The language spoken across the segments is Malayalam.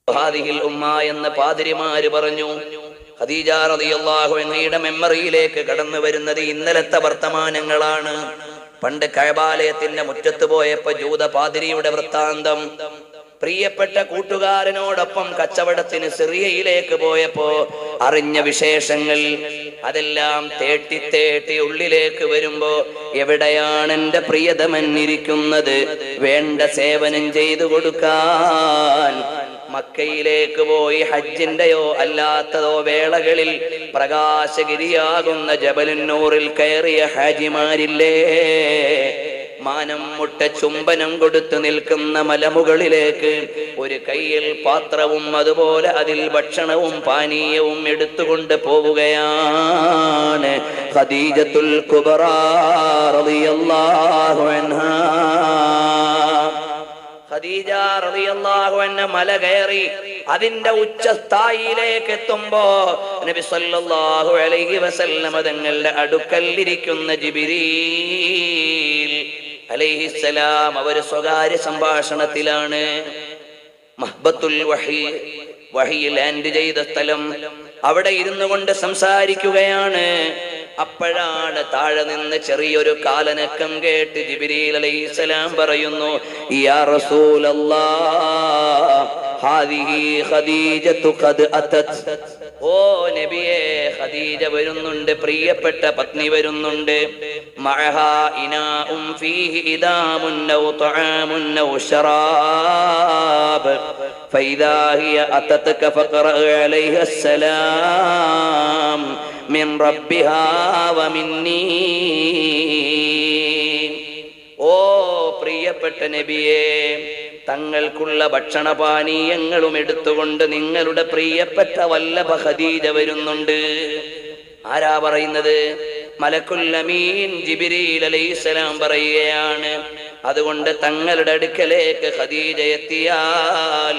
ഹാദിഹിൽ ഉമ്മ എന്ന് പാതിരിമാര് പറഞ്ഞു. ഖദീജ റളിയല്ലാഹു അൻഹയുടെ മെമ്മറിയിലേക്ക് കടന്നു വരുന്നത് ഇന്നലത്തെ വർത്തമാനങ്ങളാണ്. പണ്ട് കഅബാലയത്തിന്റെ മുറ്റത്ത് പോയപ്പോ ജൂത പാതിരിയുടെ വൃത്താന്തം, പ്രിയപ്പെട്ട കൂട്ടുകാരനോടൊപ്പം കച്ചവടത്തിന് സിറിയയിലേക്ക് പോയപ്പോ അറിഞ്ഞ വിശേഷങ്ങൾ, അതെല്ലാം തേട്ടി തേട്ടി ഉള്ളിലേക്ക് വരുമ്പോ എവിടെയാണ് എന്റെ പ്രിയതമൻ ഇരിക്കുന്നത്, വേണ്ട സേവനം ചെയ്തു കൊടുക്കാൻ മക്കയിലേക്ക് പോയി ഹജ്ജിന്റെയോ അല്ലാത്തതോ വേളകളിൽ പ്രകാശഗിരിയാകുന്ന ജബലുന്നൂറിൽ കയറിയ ഹാജിമാരില്ലേ, മാനം മുട്ട ചുംബനം കൊടുത്തു നിൽക്കുന്ന മലമുകളിലേക്ക് ഒരു കയ്യിൽ പാത്രവും അതുപോലെ അതിൽ ഭക്ഷണവും പാനീയവും എടുത്തുകൊണ്ട് പോവുകയാണ് ഖദീജത്തുൽ കുബ്റാ റളിയല്ലാഹു അൻഹാ. ഖദീജ റളിയല്ലാഹു അൻഹ മല കയറി അതിന്റെ ഉച്ചസ്ഥായിയിലേക്ക് എത്തുമ്പോ നബി സല്ലല്ലാഹു അലൈഹി വസല്ലം തങ്ങളുടെ അടുക്കൽ ഇരിക്കുന്ന ജിബ്രീൽ അലൈഹിസ്സലാം അവർ സ്വകാര്യ സംഭാഷണത്തിലാണ്. മഹ്ബത്തുൽ വഹി ലാൻഡ് ചെയ്ത സ്ഥലം, അവിടെ ഇരുന്നു കൊണ്ട് സംസാരിക്കുകയാണ്. അപ്പോഴാണ് താഴെ നിന്ന് ചെറിയൊരു കാലനക്കം കേട്ട് ജിബ്രീൽ അലൈഹിസ്സലാം പറയുന്നു, യാ റസൂലല്ലാഹ് ഹാദിഹി ഖദീജതു ഖദ് അതത്. ഓ നബിയേ, ഖദീജ വരുന്നുണ്ട്, പ്രിയപ്പെട്ട പത്നി വരുന്നുണ്ട്. മഅഹാ ഇനാഉം ഫീഹി ഇദാമുൻ ഔ തആമുൻ ഔ ശറാബ് ഫഇദാ ഹിയ അതതക ഫഖറ അലൈഹി അസ്സലാം മിൻ റബ്ബിഹാ വമിന്നീ. ഓ പ്രിയപ്പെട്ട നബിയേ, തങ്ങൾക്കുള്ള ഭക്ഷണപാനീയങ്ങളും എടുത്തുകൊണ്ട് നിങ്ങളുടെ പ്രിയപ്പെട്ട വല്ലഭ ഖദീജ വരുന്നുണ്ട്. ആരാ പറയുന്നത്? മലക്കുൽ അമീൻ ജിബ്രീൽ അലൈഹിസ്സലാം പറയുകയാണ്. അതുകൊണ്ട് തങ്ങളുടെ അടുക്കലേക്ക് ഖദീജ എത്തിയാൽ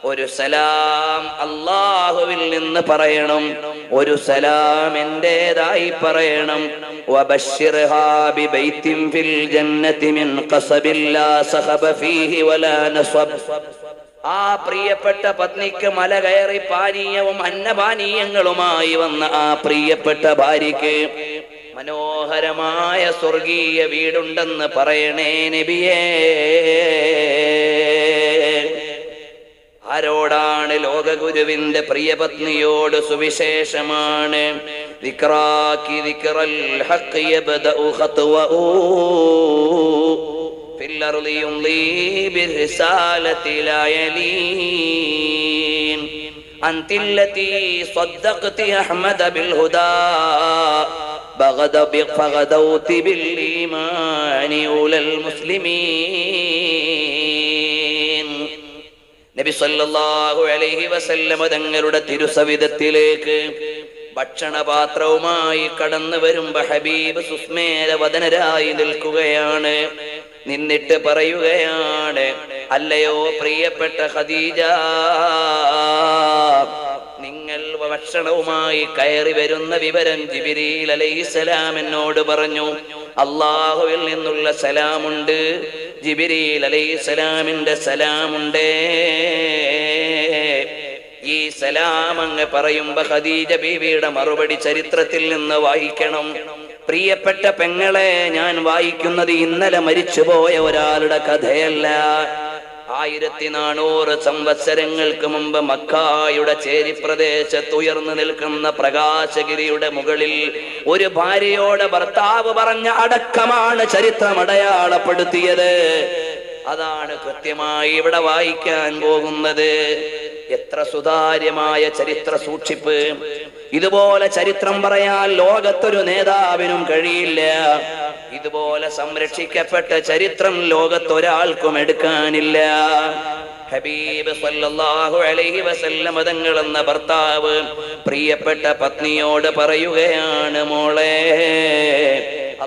ഒരു സലാം അല്ലാഹുവിൽ നിന്ന് പറയണം, ഒരു സലാം എന്റേതായി പറയണം. വബശ്ശിർഹാ ബിബൈത്തിൻ ഫിൽ ജന്നതി മിൻ ഖസബിൻ ലാ സഖബ ഫീഹി വലാ നസബ്. ആ പ്രിയപ്പെട്ട പത്നിക്ക് മല കയറി പാനീയവും അന്നപാനീയങ്ങളുമായി വന്ന ആ പ്രിയപ്പെട്ട ഭാര്യയ്ക്ക് മനോഹരമായ സ്വർഗീയ വീടുണ്ടെന്ന് പറയണേ നബിയേ. ആരോടാണ്? ലോകഗുരുവിന്റെ പ്രിയപത്നിയോട് സുവിശേഷമാണ്. ദിക്റാകി ദിക്റൽ ഹഖ് യബ്ദഉ ഖത്വഉ ഫിൽ അർളി യുംലി ബിർസാലതി ലാ യലീൻ അൻതില്ലതി സ്വദ്ദഖതി അഹ്മദ ബിൽ ഹുദാ ഫഗദൗതി ബിൽ ഈമാനി ഉലൽ മുസ്ലിമീൻ. നബി സല്ലല്ലാഹു അലൈഹി വസല്ലം തങ്ങളുടെ തിരുസവിധത്തിലേക്ക് ഭക്ഷണപാത്രവുമായി കടന്നു വരുമ്പോ ഹബീബ് സുസ്മേര വദനരായി നിൽക്കുകയാണ്. നിന്നിട്ട് പറയുകയാണ്, അല്ലയോ പ്രിയപ്പെട്ട ഖദീജ, നിങ്ങൾ ഭക്ഷണവുമായി കയറി വരുന്ന വിവരം ജിബ്രീൽ അലൈഹിസ്സലാം എന്നോട് പറഞ്ഞു. അല്ലാഹുവിൽ നിന്നുള്ള സലാമുണ്ട്, ജിബ്രീൽ അലൈഹിസ്സലാമിന്റെ സലാമുണ്ട്. ഈ സലാം അങ്ങ് പറയുമ്പോ ഖദീജ ബീവിയുടെ മറുപടി ചരിത്രത്തിൽ നിന്ന് വായിക്കണം. പ്രിയപ്പെട്ട പെങ്ങളെ, ഞാൻ വായിക്കുന്നത് ഇന്നലെ മരിച്ചുപോയ ഒരാളുടെ കഥയല്ല. 1400 സംവത്സരങ്ങൾക്ക് മുമ്പ് മക്കായുടെ ചേരിപ്രദേശത്ത് ഉയർന്നു നിൽക്കുന്ന പ്രകാശഗിരിയുടെ മുകളിൽ ഒരു ഭാര്യയോട് ഭർത്താവ് പറഞ്ഞ അടക്കമാണ് ചരിത്രം അടയാളപ്പെടുത്തിയത്. അതാണ് കൃത്യമായി ഇവിടെ വായിക്കാൻ പോകുന്നത്. എത്ര സുതാര്യമായ ചരിത്ര സൂക്ഷിപ്പ്! ഇതുപോലെ ചരിത്രം പറയാൻ ലോകത്തൊരു നേതാവിനും കഴിയില്ല. ഇതുപോലെ സംരക്ഷിക്കപ്പെട്ട ചരിത്രം ലോകത്തൊരാൾക്കും എടുക്കാനില്ല. ഹബീബ് സല്ലല്ലാഹു അലൈഹി വസല്ലം തങ്ങൾ എന്ന ഭർത്താവ് പ്രിയപ്പെട്ട പത്നിയോട് പറയുകയാണ്, മോളെ,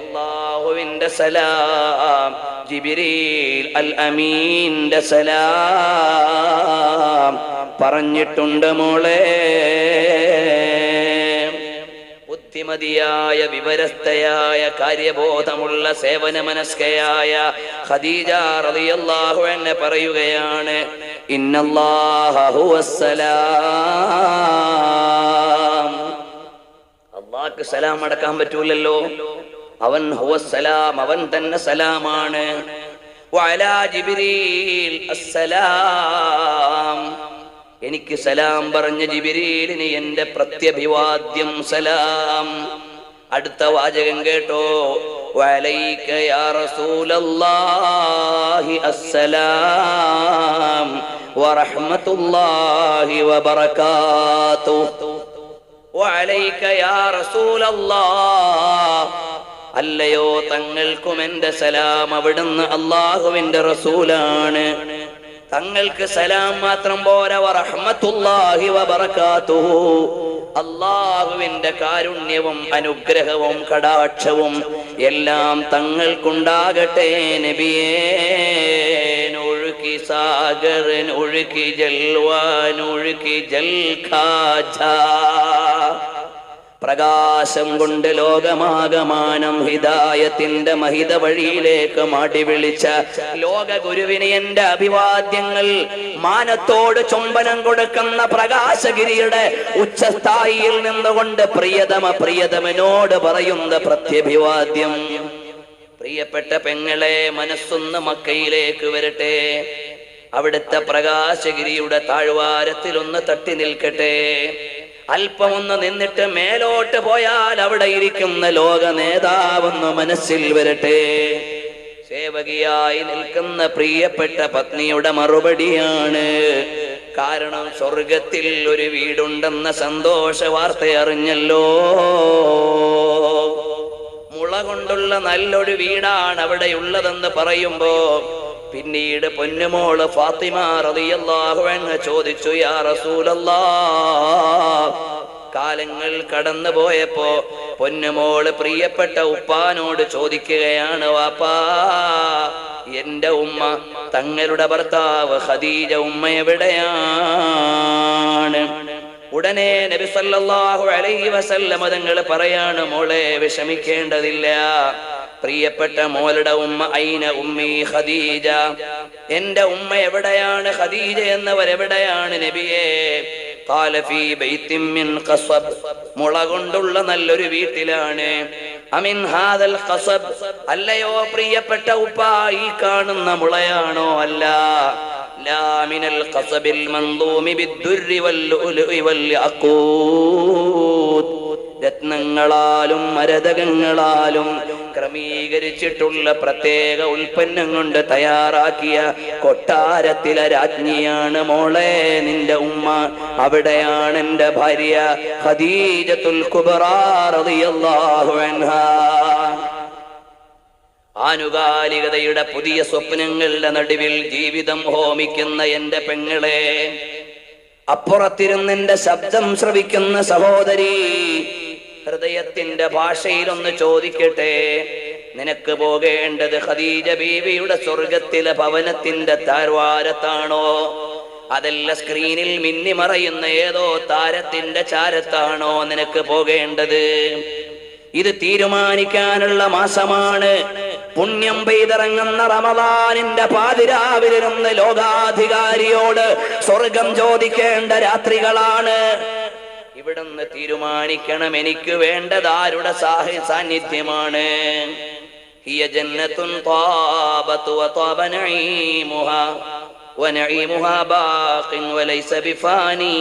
അല്ലാഹുവിന്റെ സലാം, ജിബ്രീൽ അൽ അമീന്റെ സലാം പറഞ്ഞിട്ടുണ്ട് മോളെ. ബുദ്ധിമതിയായ, വിവരസ്ഥയായ, കാര്യബോധമുള്ള, സേവന മനസ്കയായ ഖദീജ റളിയല്ലാഹു അൻഹ പറയുകയാണ്, ഇന്നല്ലാഹ ഹുവസ്സലാം. അല്ലാഹുക്ക് സലാം അടക്കാൻ പറ്റൂലല്ലോ. അവൻ ഹുവസ്സലാം, അവൻ തന്നെ സലാമാണ്. വഅലാ ജിബ്രീൽ അസ്സലാം. എനിക്ക് സലാം പറഞ്ഞ ജിബ്രീലിന് എന്റെ പ്രത്യഭിവാദ്യം സലാം. അടുത്ത വാചകം കേട്ടോ, വഅലൈക യാ റസൂലല്ലാഹി അസ്സലാം വറഹ്മത്തുള്ളാഹി വബറകാതുഹു. വഅലൈക യാ റസൂലല്ലാഹ്, അല്ലയോ തങ്ങൾക്കും എന്റെ സലാം. അവിടുന്ന് അല്ലാഹുവിന്റെ റസൂലാണ്, തങ്ങൾക്ക് സലാം മാത്രം പോരാ. വറഹ്മത്തുള്ളാഹി വബറകാതുഹു, അല്ലാഹുവിന്റെ കാരുണ്യവും അനുഗ്രഹവും കടാക്ഷവും എല്ലാം തങ്ങൾക്കുണ്ടാകട്ടെ നബിയേ. ഒഴുകി സാഗരൻ ഒഴുകി ജൽവാൻ ഒഴുകി ജൽഖാജ, പ്രകാശം കൊണ്ട് ലോകമാകമാനം ഹിദായത്തിന്റെ മഹിത വഴിയിലേക്ക് മാടി വിളിച്ച ലോക ഗുരുവിന് എന്റെ അഭിവാദ്യങ്ങൾ. മാനത്തോട് ചുംബനം കൊടുക്കുന്ന പ്രകാശഗിരിയുടെ ഉച്ചസ്ഥായിയിൽ നിന്നുകൊണ്ട് പ്രിയതമനോട് പറയുന്ന പ്രത്യഭിവാദ്യം. പ്രിയപ്പെട്ട പെങ്ങളെ, മനസ്സൊന്ന് മക്കയിലേക്ക് വരട്ടെ. അവിടുത്തെ പ്രകാശഗിരിയുടെ താഴ്വാരത്തിൽ ഒന്ന് തട്ടി നിൽക്കട്ടെ. അല്പമൊന്ന് നിന്നിട്ട് മേലോട്ട് പോയാൽ അവിടെ ഇരിക്കുന്ന ലോക നേതാവെന്ന് മനസ്സിൽ വരട്ടെ. സേവകിയായി നിൽക്കുന്ന പ്രിയപ്പെട്ട പത്നിയുടെ മറുപടിയാണ്. കാരണം സ്വർഗത്തിൽ ഒരു വീടുണ്ടെന്ന സന്തോഷ വാർത്ത അറിഞ്ഞല്ലോ. മുള കൊണ്ടുള്ള നല്ലൊരു വീടാണ് അവിടെയുള്ളതെന്ന് പറയുമ്പോ പിന്നീട് പൊന്നുമോള് ഫാത്തിമ റളിയല്ലാഹു അൻഹ ചോദിച്ചു, യാ റസൂലല്ലാഹ്. കാലങ്ങൾ കടന്നു പോയപ്പോ പൊന്നുമോള് പ്രിയപ്പെട്ട ഉപ്പാനോട് ചോദിക്കുകയാണ്, വാപ്പാ, എന്റെ ഉമ്മ, തങ്ങളുടെ ഭർത്താവ് ഖദീജ ഉമ്മ എവിടെയാണ്? ഉടനെ നബി സല്ലല്ലാഹു അലൈഹി വസല്ലം തങ്ങൾ പറയാണ്, മോളെ വിഷമിക്കേണ്ടതില്ല. പ്രിയപ്പെട്ട മോളുടെ ഉമ്മ, ഐന ഉമ്മി ഖദീജ, എന്റെ ഉമ്മ എവിടെയാണ്? ഖദീജ എന്നവരെവിടെയാണ് നബിയേ? ഖാല ഫീ ബൈത്തിൻ മിൻ ഖസബ്, മുള കൊണ്ടുള്ള നല്ലൊരു വീട്ടിലാണ്. അമിൻ ഹാദൽ ഖസബ്, അല്ലയോ പ്രിയപ്പെട്ട ഉപ്പ, ഈ കാണുന്ന മുളയാണോ? അല്ല, ലാ മിനൽ ഖസബിൽ മൻദൂമി ബിദ്ദുർരി വല്ലുഉലുഇ വൽയഖൂത്, രത്നങ്ങളാലും മരതകങ്ങളാലും ക്രമീകരിച്ചിട്ടുള്ള പ്രത്യേക ഉൽപ്പന്നം കൊണ്ട് തയ്യാറാക്കിയ കൊട്ടാരത്തിലെ രാജ്ഞിയാണ് മോളെ നിന്റെ ഉമ്മ. അവിടെയാണ് എന്റെ ഭാര്യ ഖദീജത്തുൽ കുബ്റാ റളിയല്ലാഹു അൻഹാ. ആനുകാലികതയുടെ പുതിയ സ്വപ്നങ്ങളുടെ നടുവിൽ ജീവിതം ഹോമിക്കുന്ന എന്റെ പെങ്ങളെ, അപ്പുറത്തിരുന്നെന്റെ ശബ്ദം ശ്രവിക്കുന്ന സഹോദരി, ഹൃദയത്തിന്റെ ഭാഷയിലൊന്ന് ചോദിക്കട്ടെ, നിനക്ക് പോകേണ്ടത് ഖദീജ ബീവിയുടെ സ്വർഗത്തിലെ ഭവനത്തിന്റെ താഴ്വാരത്താണോ? അതല്ല സ്ക്രീനിൽ മിന്നിമറയുന്ന ഏതോ താരത്തിന്റെ ചാരത്താണോ നിനക്ക് പോകേണ്ടത്? ഇത് തീരുമാനിക്കാനുള്ള മാസമാണ്. പുണ്യം പെയ്തിറങ്ങുന്ന റമദാനിന്റെ പാതിരാവിലിരുന്ന് ലോകാധികാരിയോട് സ്വർഗം ചോദിക്കേണ്ട രാത്രികളാണ്. ഇവിടുന്ന് തീരുമാനിക്കണം, എനിക്ക് വേണ്ടത് ആരുടെ സാന്നിധ്യമാണ്. ഹിയ ജന്നത്തുൻ ത്വാബതു വത്വാബ നഈമുഹാ വനഈമുഹാ ബാഖിൻ വലൈസ ബിഫാനി.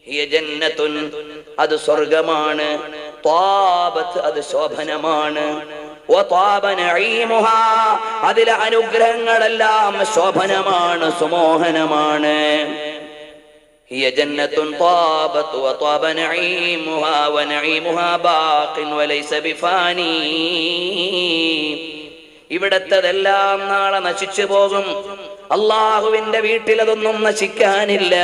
ഹിയ ജന്നത്തുൻ, അത് സ്വർഗമാണ്. ത്വാബത്ത്, അത് ശോഭനമാണ്. വത്വാബ നഈമുഹാ, അതിലെ അനുഗ്രഹങ്ങളെല്ലാം ശോഭനമാണ്, സുമോഹനമാണ്. ഹിയ ജന്നത്തുൻ ത്വാബത് വത്വാബ നഈമുഹാ വനഈമുഹാ ബാഖിൻ വലൈസ ബിഫാനി. ഇവിടത്തതെല്ലാം നാളെ നശിച്ചു പോകും. അള്ളാഹുവിന്റെ വീട്ടിൽ അതൊന്നും നശിക്കാനില്ല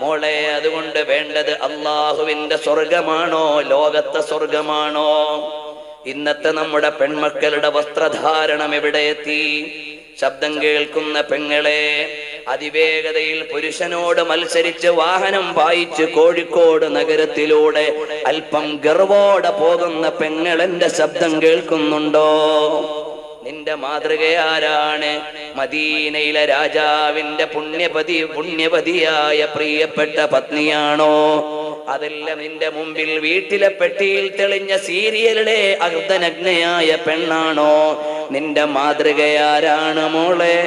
മോളെ. അതുകൊണ്ട് വേണ്ടത് അള്ളാഹുവിന്റെ സ്വർഗമാണോ, ലോകത്തെ സ്വർഗമാണോ? ഇന്നത്തെ നമ്മുടെ പെൺമക്കളുടെ വസ്ത്രധാരണം എവിടെ എത്തി? ശബ്ദം കേൾക്കുന്ന പെങ്ങളെ, അതിവേഗതയിൽ പുരുഷനോട് മത്സരിച്ച് വാഹനം പായിച്ച് കോഴിക്കോട് നഗരത്തിലൂടെ അല്പം ഗർവോടെ പോകുന്ന പെങ്ങളെന്റെ ശബ്ദം കേൾക്കുന്നുണ്ടോ? നിന്റെ മാതൃകയാരാണ്? മദീനയിലെ രാജാവിന്റെ പുണ്യപതിയായ പ്രിയപ്പെട്ട പത്നിയാണോ? അതല്ല നിന്റെ മുമ്പിൽ വീട്ടിലെ പെട്ടിയിൽ തെളിഞ്ഞ സീരിയലിലെ അർദ്ധനഗ്നയായ പെണ്ണാണോ? നിന്റെ മാതൃകയാരാണ് മോളെ?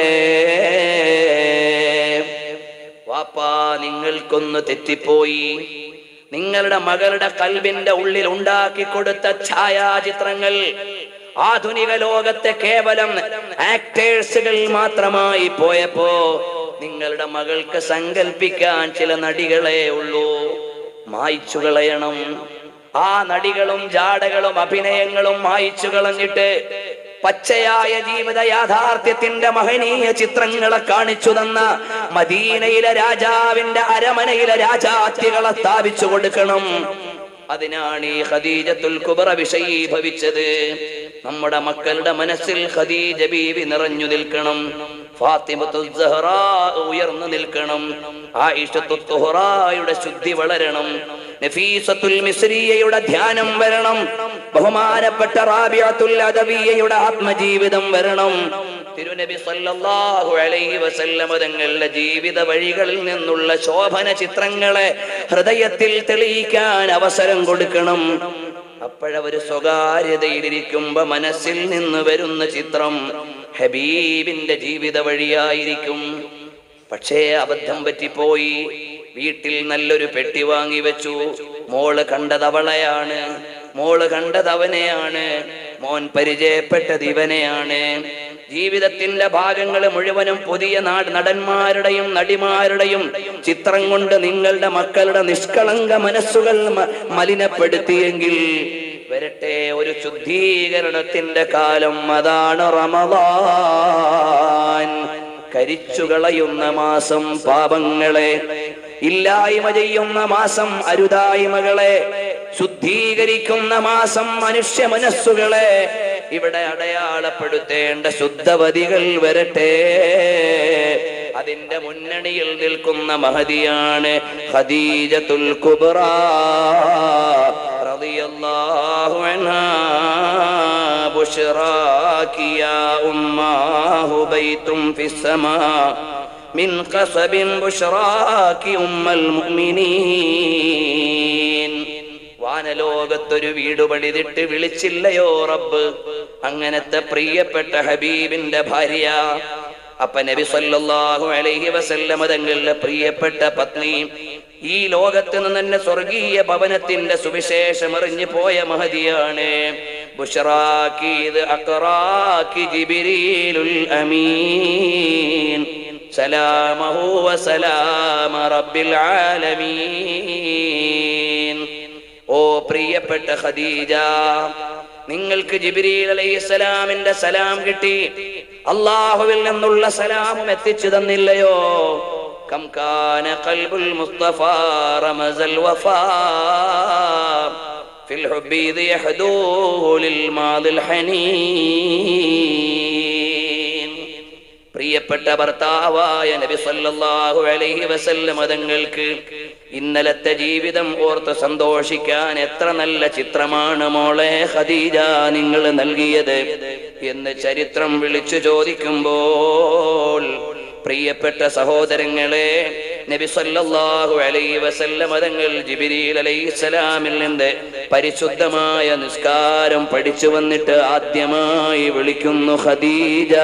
വാപ്പാ, നിങ്ങൾക്കൊന്ന് തെറ്റിപ്പോയി. നിങ്ങളുടെ മകളുടെ കൽബിന്റെ ഉള്ളിൽ ഉണ്ടാക്കി കൊടുത്ത ഛായാചിത്രങ്ങൾ ആധുനിക ലോകത്തെ കേവലം ആക്ടേഴ്സുകൾ മാത്രമായി പോയപ്പോ നിങ്ങളുടെ മകൾക്ക് സങ്കല്പിക്കാൻ ചില നടികളെ ഉള്ളൂ. മായ്ച്ചു കളയണം. ആ നടികളും ജാടകളും അഭിനയങ്ങളും മായ്ച്ചു കളഞ്ഞിട്ട് പച്ചയായ ജീവിത യാഥാർത്ഥ്യത്തിന്റെ മഹനീയ ചിത്രങ്ങളെ കാണിച്ചു തന്ന മദീനയിലെ രാജാവിന്റെ അരമനയിലെ രാജാത്തികളെ സ്ഥാപിച്ചു കൊടുക്കണം. അതിനാണ് ഈ ഖദീജത്തുൽ കുബ്ര വിഷയീഭവിച്ചത്. നമ്മുടെ മക്കളുടെ മനസ്സിൽ ഖദീജ ബീവി നിറഞ്ഞു നിൽക്കണം. ഫാത്തിമത്തുൽ സഹ്റാ ഉയർന്നു നിൽക്കണം. ആയിഷത്തുൽ തുഹ്റായുടെ ശുദ്ധി വളരണം. നഫീസത്തുൽ മിസ്രിയയുടെ ധ്യാനം വരണം. ബഹുമാനപ്പെട്ട റാബിഅത്തുൽ അദവിയയുടെ ആത്മജീവിതം വരണം. തിരുനബി സല്ലല്ലാഹു അലൈഹി വസല്ലം തങ്ങളുടെ ജീവിത വഴികളിൽ നിന്നുള്ള ശോഭന ചിത്രങ്ങളെ ഹൃദയത്തിൽ തെളിയിക്കാൻ അവസരം കൊടുക്കണം. അപ്പോഴവര് സ്വകാര്യതയിലിരിക്കുമ്പോ മനസ്സിൽ നിന്ന് വരുന്ന ചിത്രം ഹബീബിന്റെ ജീവിത വഴിയായിരിക്കും. പക്ഷേ അബദ്ധം പറ്റിപ്പോയി. വീട്ടിൽ നല്ലൊരു പെട്ടി വാങ്ങി വെച്ചു. മോള് കണ്ടത് അവളെയാണ്, മോള് കണ്ടത് അവനെയാണ്, മോൻ പരിചയപ്പെട്ടത് ഇവനെയാണ്. ജീവിതത്തിന്റെ ഭാഗങ്ങൾ മുഴുവനും പുതിയ നടന്മാരുടെയും നടിമാരുടെയും ചിത്രം കൊണ്ട് നിങ്ങളുടെ മക്കളുടെ നിഷ്കളങ്ക മനസ്സുകൾ മലിനപ്പെടുത്തിയെങ്കിൽ വരട്ടെ ഒരു ശുദ്ധീകരണത്തിന്റെ കാലം. അതാണ് റമദാൻ. കരിച്ചുകളയുന്ന മാസം പാപങ്ങളെ, ഇല്ലായ്മ ചെയ്യുന്ന മാസം അരുതായ്മകളെ, ശുദ്ധീകരിക്കുന്ന മാസം മനുഷ്യ മനസ്സുകളെ ഇവിടെ അടയാളപ്പെടുത്തേണ്ട ശുദ്ധവതികൾ വരട്ടെ. അതിന്റെ മുന്നണിയിൽ നിൽക്കുന്ന മഹദിയാണ് ഖദീജത്തുൽ കുബ്ര റളിയല്ലാഹു അൻഹാ. ബുശ്റാകി യാ ഉമ്മാഹു ബൈതും ഫിസ്സമാ മിൻ ഖസബിൻ ബുശ്റാകി ഉമ്മൽ മുഅ്മിനീൻ. വാനലോകത്തൊരു വീട് പണിതിട്ട് വിളിച്ചില്ലയോ റബ്ബ് അങ്ങനത്തെ പ്രിയപ്പെട്ട ഹബീബിന്റെ ഭാര്യ? അപ്പ നബി സല്ലല്ലാഹു അലൈഹി വസല്ലം തങ്ങളുടെ പ്രിയപ്പെട്ട പത്നി ഈ ലോകത്ത് നിന്ന് തന്നെ സ്വർഗീയ ഭവനത്തിന്റെ സുവിശേഷം അറിഞ്ഞു പോയ മഹദിയാണ്. ബുശ്റാകി അഖറാകി ജിബ്രീലുൽ അമീൻ സലാമഹു വസലാമ റബ്ബിൽ ആലമീൻ. ഓ പ്രിയപ്പെട്ട ഖദീജ, നിങ്ങൾക്ക് ജിബ്രീൽ അലൈഹിസ്സലാമിന്റെ സലാം കിട്ടി. അല്ലാഹുവിൽ നിന്നുള്ള സലാമും എത്തിച്ചു തന്നില്ലയോ? കം കാന ഖൽബുൽ മുസ്തഫാ റമസൽ വഫാ ഫിൽ ഹുബ്ബി യഹ്ദൂഹു ലിൽ മാദിൽ ഹനീൻ. പ്രിയപ്പെട്ട ഭർത്താവായ നബി സല്ലല്ലാഹു അലൈഹി വസല്ലം തങ്ങൾക്ക് ഇന്നലത്തെ ജീവിതം ഓർത്ത് സന്തോഷിക്കാൻ എത്ര നല്ല ചിത്രമാണ് മോളെ ഖദീജ നിങ്ങൾ നൽകിയത് എന്ന് ചരിത്രം വിളിച്ചു ചോദിക്കുമ്പോൾ, പ്രിയപ്പെട്ട സഹോദരങ്ങളെ, നബി സല്ലല്ലാഹു അലൈഹി വസല്ലം തങ്ങൾ ജിബ്രീൽ അലൈഹിസ്സലാമിൽ നിന്ന് പരിശുദ്ധമായ നിസ്കാരം പഠിച്ചു വന്നിട്ട് ആദ്യമായി വിളിക്കുന്നു, ഖദീജ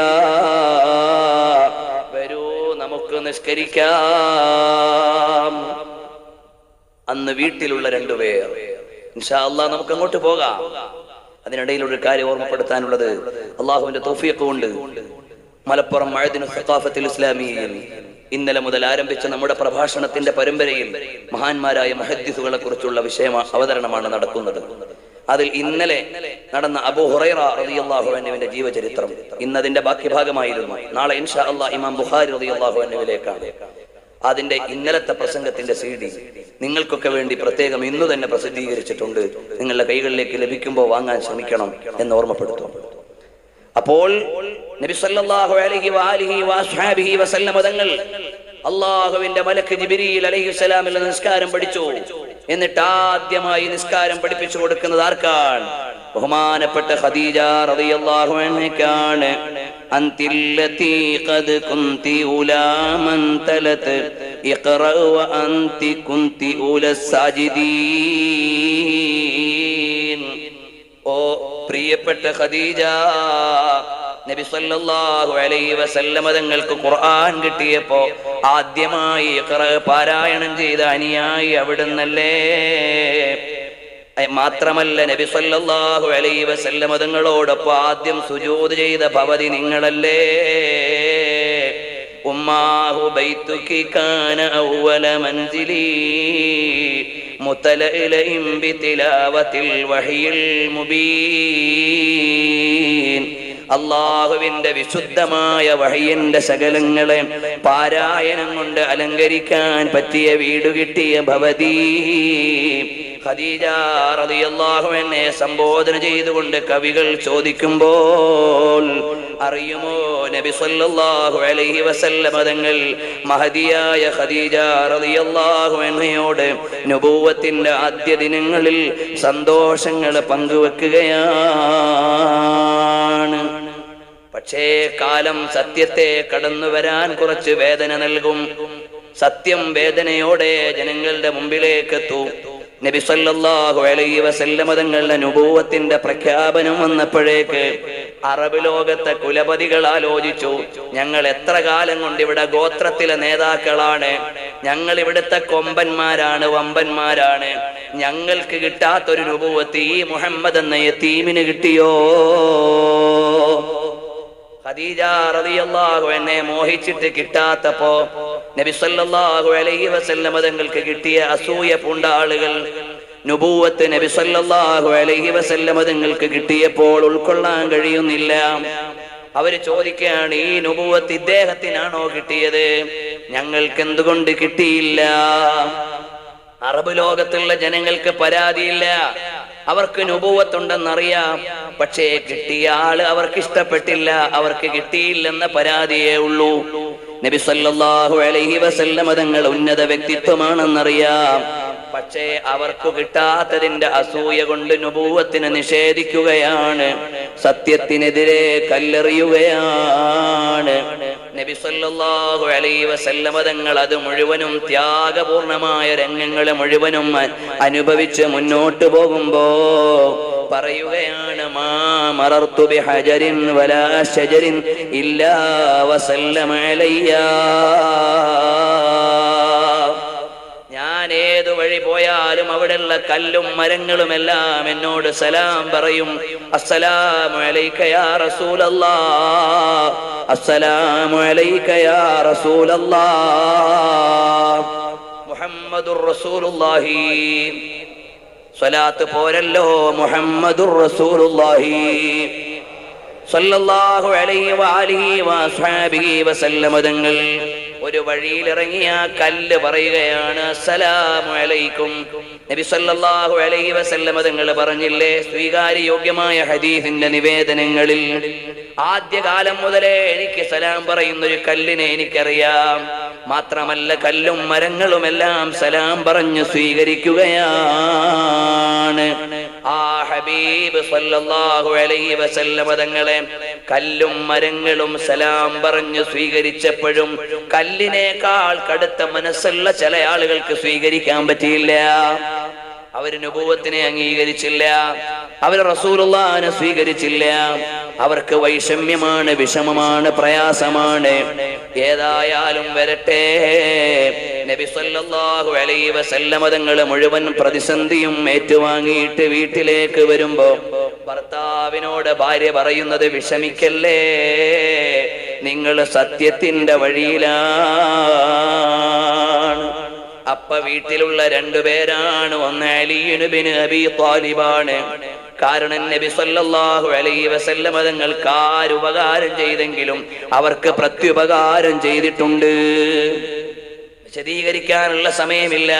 വരൂ നമുക്ക് നിസ്കരിക്കാം. അന്ന് വീട്ടിലുള്ള രണ്ടുപേർ. ഇൻഷാ അല്ലാഹ് നമുക്ക് അങ്ങോട്ട് പോകാം. അതിനിടയിലൊരു കാര്യം ഓർമ്മപ്പെടുത്താനുള്ളത്, അള്ളാഹുവിന്റെ തൗഫീഖ് കൊണ്ട് മലപ്പുറം മഅദിനു സഖാഫത്തിൽ ഇസ്ലാമിയയിൽ ഇന്നലെ മുതൽ ആരംഭിച്ച നമ്മുടെ പ്രഭാഷണത്തിന്റെ പരമ്പരയിൽ മഹാന്മാരായ മുഹദ്ദിസുകളെ കുറിച്ചുള്ള അവതരണമാണ് നടക്കുന്നത്. അതിൽ ഇന്നലെ നടന്ന അബൂ ഹുറൈറ റളിയല്ലാഹു അൻഹുവിന്റെ ജീവചരിത്രം ഇന്നതിന്റെ ബാക്കി ഭാഗമായിരുന്നു. നാളെ ഇൻഷാ അല്ലാഹ് ഇമാം ബുഖാരി റളിയല്ലാഹു അൻഹുവിലേക്കാണ്. അതിന്റെ ഇന്നലത്തെ പ്രസംഗത്തിന്റെ CD നിങ്ങൾക്കൊക്കെ വേണ്ടി പ്രത്യേകം ഇന്നു തന്നെ പ്രസിദ്ധീകരിച്ചിട്ടുണ്ട്. നിങ്ങളുടെ കൈകളിലേക്ക് ലഭിക്കുമ്പോൾ വാങ്ങാൻ ശ്രമിക്കണം എന്ന് ഓർമ്മപ്പെടുത്തും. അപ്പോൾ നബി സല്ലല്ലാഹു അലൈഹി വആലിഹി വഅസ്ഹാബിഹി വസല്ലം തങ്ങൾ അല്ലാഹുവിന്റെ മലക്ക് ജിബ്രീൽ അലൈഹിസ്സലാമിന്റെ നിസ്കാരം പഠിച്ചു. എന്നിട്ട് ആദ്യമായി നിസ്കാരം പഠിപ്പിച്ചു കൊടുക്കുന്നത് ആർക്കാണ്? ബഹുമാനപ്പെട്ട ഖദീജ റളിയല്ലാഹു അൻഹയ്ക്കാണ് അന്തില്ലതി ഖദ് കുന്തി ഉലാമൻ തലത് ഇഖ്റ വ അന്തി കുന്തി ഉലസാജിദീൻ. ഓ പ്രിയപ്പെട്ട ഖദീജ, നബി സല്ലല്ലാഹു അലൈഹി വസല്ലമ തങ്ങൾക്ക് ഖുർആൻ കിട്ടിയപ്പോ ആദ്യമായി ഇഖ്റ പാരായണം ചെയ്ത അനുയായി അവിടുന്നല്ലേ. മാത്രമല്ല നബി സല്ലല്ലാഹു അലൈഹി വസല്ലമ തങ്ങളോടൊപ്പം ആദ്യം സുജൂദ് ചെയ്ത ഭവതി നിങ്ങളല്ലേ. ഉമ്മാഹു ബൈതുകി കാന അവ്വല മൻസിലി മുതലഇലൈം ബിതിലാവതിൽ വഹിയിൽ മുബീൻ. അള്ളാഹുവിന്റെ വിശുദ്ധമായ വഹയിന്റെ ശകലങ്ങളെ പാരായണം കൊണ്ട് അലങ്കരിക്കാൻ പറ്റിയ വീട് കിട്ടിയ ഭവതി ഖദീജ റളിയല്ലാഹു അൻഹയെ സംബോധന ചെയ്തുകൊണ്ട് കവികൾ ചോദിക്കുമ്പോൾ അറിയുമോ, നബി സല്ലല്ലാഹു അലൈഹി വസല്ലമ തങ്ങൾ മഹദിയായ ഖദീജ റളിയല്ലാഹു അൻഹയോട് നുബുവത്തിന്റെ ആദ്യ ദിനങ്ങളിൽ സന്തോഷങ്ങൾ പങ്കുവെക്കുകയാണ്. പക്ഷേ കാലം സത്യത്തെ കടന്നു വരാൻ കുറച്ച് വേദന നൽകും. സത്യം വേദനയോടെ ജനങ്ങളുടെ മുമ്പിലേക്ക് എത്തും. നബി സല്ലല്ലാഹു അലൈഹി വസല്ലമ തങ്ങളുടെ നുബുവത്തിന്റെ പ്രഖ്യാപനം വന്നപ്പോഴേക്ക് അറബ് ലോകത്തെ കുലപതികൾ ആലോചിച്ചു, ഞങ്ങൾ എത്ര കാലം കൊണ്ട് ഇവിടെ ഗോത്രത്തിലെ നേതാക്കളാണ്, ഞങ്ങൾ ഇവിടുത്തെ കൊമ്പന്മാരാണ്, വമ്പന്മാരാണ്, ഞങ്ങൾക്ക് കിട്ടാത്തൊരു നുബുവത്ത് ഈ മുഹമ്മദ് എന്ന യതീമിന് കിട്ടിയോ? ഖദീജ റളിയല്ലാഹു അൻഹയെ മോഹിച്ചിട്ട് കിട്ടാത്തപ്പോ നബി സല്ലല്ലാഹു അലൈഹി വസല്ലമ തങ്ങൾക്ക് കിട്ടിയ അസൂയ പൂണ്ട ആളുകൾ നുബുവത്ത് നബി സല്ലല്ലാഹു അലൈഹി വസല്ലമ തങ്ങൾക്ക് കിട്ടിയപ്പോൾ ഉൾക്കൊള്ളാൻ കഴിയുന്നില്ല. അവര് ചോദിക്കുകയാണ്, ഈ നുബുവത്ത് ഇദ്ദേഹത്തിനാണോ കിട്ടിയത്? ഞങ്ങൾക്ക് എന്തുകൊണ്ട് കിട്ടിയില്ല? അറബ് ലോകത്തുള്ള ജനങ്ങൾക്ക് പരാതിയില്ല, അവർക്ക് നുബുവത്തുണ്ടെന്നറിയാം. പക്ഷേ കിട്ടിയ ആള് അവർക്ക് ഇഷ്ടപ്പെട്ടില്ല, അവർക്ക് കിട്ടിയില്ലെന്ന പരാതിയേ ഉള്ളൂ. നബി സല്ലല്ലാഹു അലൈഹി വസല്ലമ തങ്ങൾ ഉന്നത വ്യക്തിത്വമാണെന്നറിയാം. പക്ഷേ അവർക്ക് കിട്ടാത്തതിന്റെ അസൂയ കൊണ്ട് നുബുവത്തിനെ നിഷേധിക്കുകയാണ്, സത്യത്തിനെതിരെ കല്ലെറിയുകയാണ്. നബി സല്ലല്ലാഹു അലൈഹി വസല്ലമ തങ്ങൾ അത് മുഴുവനും ത്യാഗപൂർണമായ രംഗങ്ങളെ മുഴുവനും അനുഭവിച്ച് മുന്നോട്ട് പോകുമ്പോ പറയുകയാണ്, മാ മറർതു ബിഹജരിൻ വലാ ശജരിൻ ഇല്ലാ വസല്ലമ അലയ്യ. ഞാൻ ഏതു വഴി പോയാലും അവിടെയുള്ള കല്ലും മരങ്ങളും എല്ലാം എന്നോട് സലാം പറയും. അസ്സലാമു അലൈക യാ റസൂലല്ലാഹ്, അസ്സലാമു അലൈക യാ റസൂലല്ലാഹ്. മുഹമ്മദുർ റസൂലുള്ളാഹി. സ്വലാത്ത് പോരല്ലോ, മുഹമ്മദുർ റസൂലുള്ളാഹി സ്വല്ലല്ലാഹു അലൈഹി വആലിഹി വഅസ്ഹാബിഹി വസല്ലമ തങ്ങൾ ഒരു വഴിയിലിറങ്ങിയ കല്ല് പറയുകയാണ്, അസ്സലാമു അലൈക്കും. നബി സല്ലല്ലാഹു അലൈഹി വസല്ലമ തങ്ങൾ പറഞ്ഞില്ലേ, സ്വീകാര്യയോഗ്യമായ ഹദീസിന്റെ നിവേദനങ്ങളിൽ ആദ്യകാലം മുതലേ എനിക്ക് സലാം പറയുന്ന ഒരു കല്ലിനെ എനിക്കറിയാം. മാത്രമല്ല കല്ലും മരങ്ങളുമെല്ലാം സലാം പറഞ്ഞു സ്വീകരിക്കുകയാണ്. ആ ഹബീബ് സല്ലല്ലാഹു അലൈഹി വസല്ലമ തങ്ങളെ കല്ലും മരങ്ങളും സലാം പറഞ്ഞു സ്വീകരിച്ചപ്പോഴും കല്ലിനേക്കാൾ കടുത്ത മനസ്സുള്ള ചില ആളുകൾക്ക് സ്വീകരിക്കാൻ പറ്റിയില്ല. അവര് നുബുവത്തിനെ അംഗീകരിച്ചില്ല, അവർ റസൂലുള്ളാഹിനെ സ്വീകരിച്ചില്ല. അവർക്ക് വൈഷമ്യമാണ്, വിഷമമാണ്, പ്രയാസമാണ്. ഏതായാലും വരട്ടെ, നബി സല്ലല്ലാഹു അലൈഹി വസല്ലമ തങ്ങൾ മുഴുവൻ പ്രതിസന്ധിയും ഏറ്റുവാങ്ങിയിട്ട് വീട്ടിലേക്ക് വരുമ്പോ ഭർത്താവിനോട് ഭാര്യ പറയുന്നത്, വിഷമിക്കല്ലേ, നിങ്ങൾ സത്യത്തിന്റെ വഴിയിലാണ്. അപ്പ വീട്ടിലുള്ള രണ്ടുപേരാണ്. ഒന്ന് അലി ഇബ്നു അബീ ത്വാലിബാണ്. കാരണം നബി സല്ലല്ലാഹു അലൈഹി വസല്ലമ തങ്ങൾക്ക് ആരുപകാരം ചെയ്തെങ്കിലും അവർക്ക് പ്രത്യുപകാരം ചെയ്തിട്ടുണ്ട്. വിശദീകരിക്കാനുള്ള സമയമില്ല.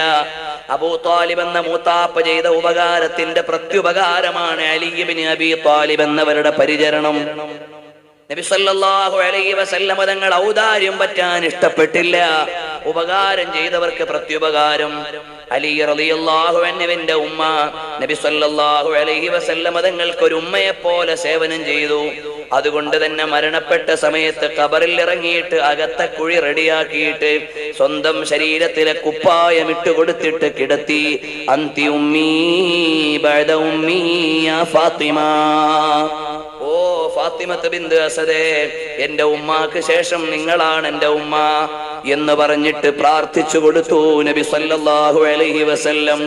അബൂ ത്വാലിബ് എന്ന മൂത്താപ്പ ചെയ്ത ഉപകാരത്തിന്റെ പ്രത്യുപകാരമാണ് അലി ഇബ്നു അബീ ത്വാലിബ് എന്നവരുടെ പരിചരണം. നബി സല്ലല്ലാഹു അലൈഹി വസല്ലമ തങ്ങൾ ഔദാര്യം പറ്റാൻ ഇഷ്ടപ്പെട്ടില്ല. ഉപകാരം ചെയ്തവർക്ക് പ്രത്യുപകാരം. അലി റളിയല്ലാഹു അൻഹുവിന്റെ ഉമ്മ നബി സല്ലല്ലാഹു അലൈഹി വസല്ലം തങ്ങൾക്ക് ഒരു ഉമ്മയെ പോലെ സേവനം ചെയ്തു. അതുകൊണ്ട് തന്നെ മരണപ്പെട്ട സമയത്ത് ഖബറിൽ ഇറങ്ങിയിട്ട് അകത്തെ കുഴി റെഡിയാക്കിയിട്ട് സ്വന്തം ശരീരത്തിലെ കുപ്പായം ഇട്ടുകൊടുത്തിട്ട് കിടത്തി. അന്തി ഉമ്മീ ബഅദ ഉമ്മീ യാ ഫാത്തിമ, ഓ ഫാത്തിമത്ത് ബിന്ത് അസദേ, എന്റെ ഉമ്മാക്ക് ശേഷം നിങ്ങളാണ് എന്റെ ഉമ്മ എന്ന് പറഞ്ഞിട്ട് പ്രാർത്ഥിച്ചു കൊടുത്തു നബി സല്ലല്ലാഹു അലൈഹി വസല്ലം.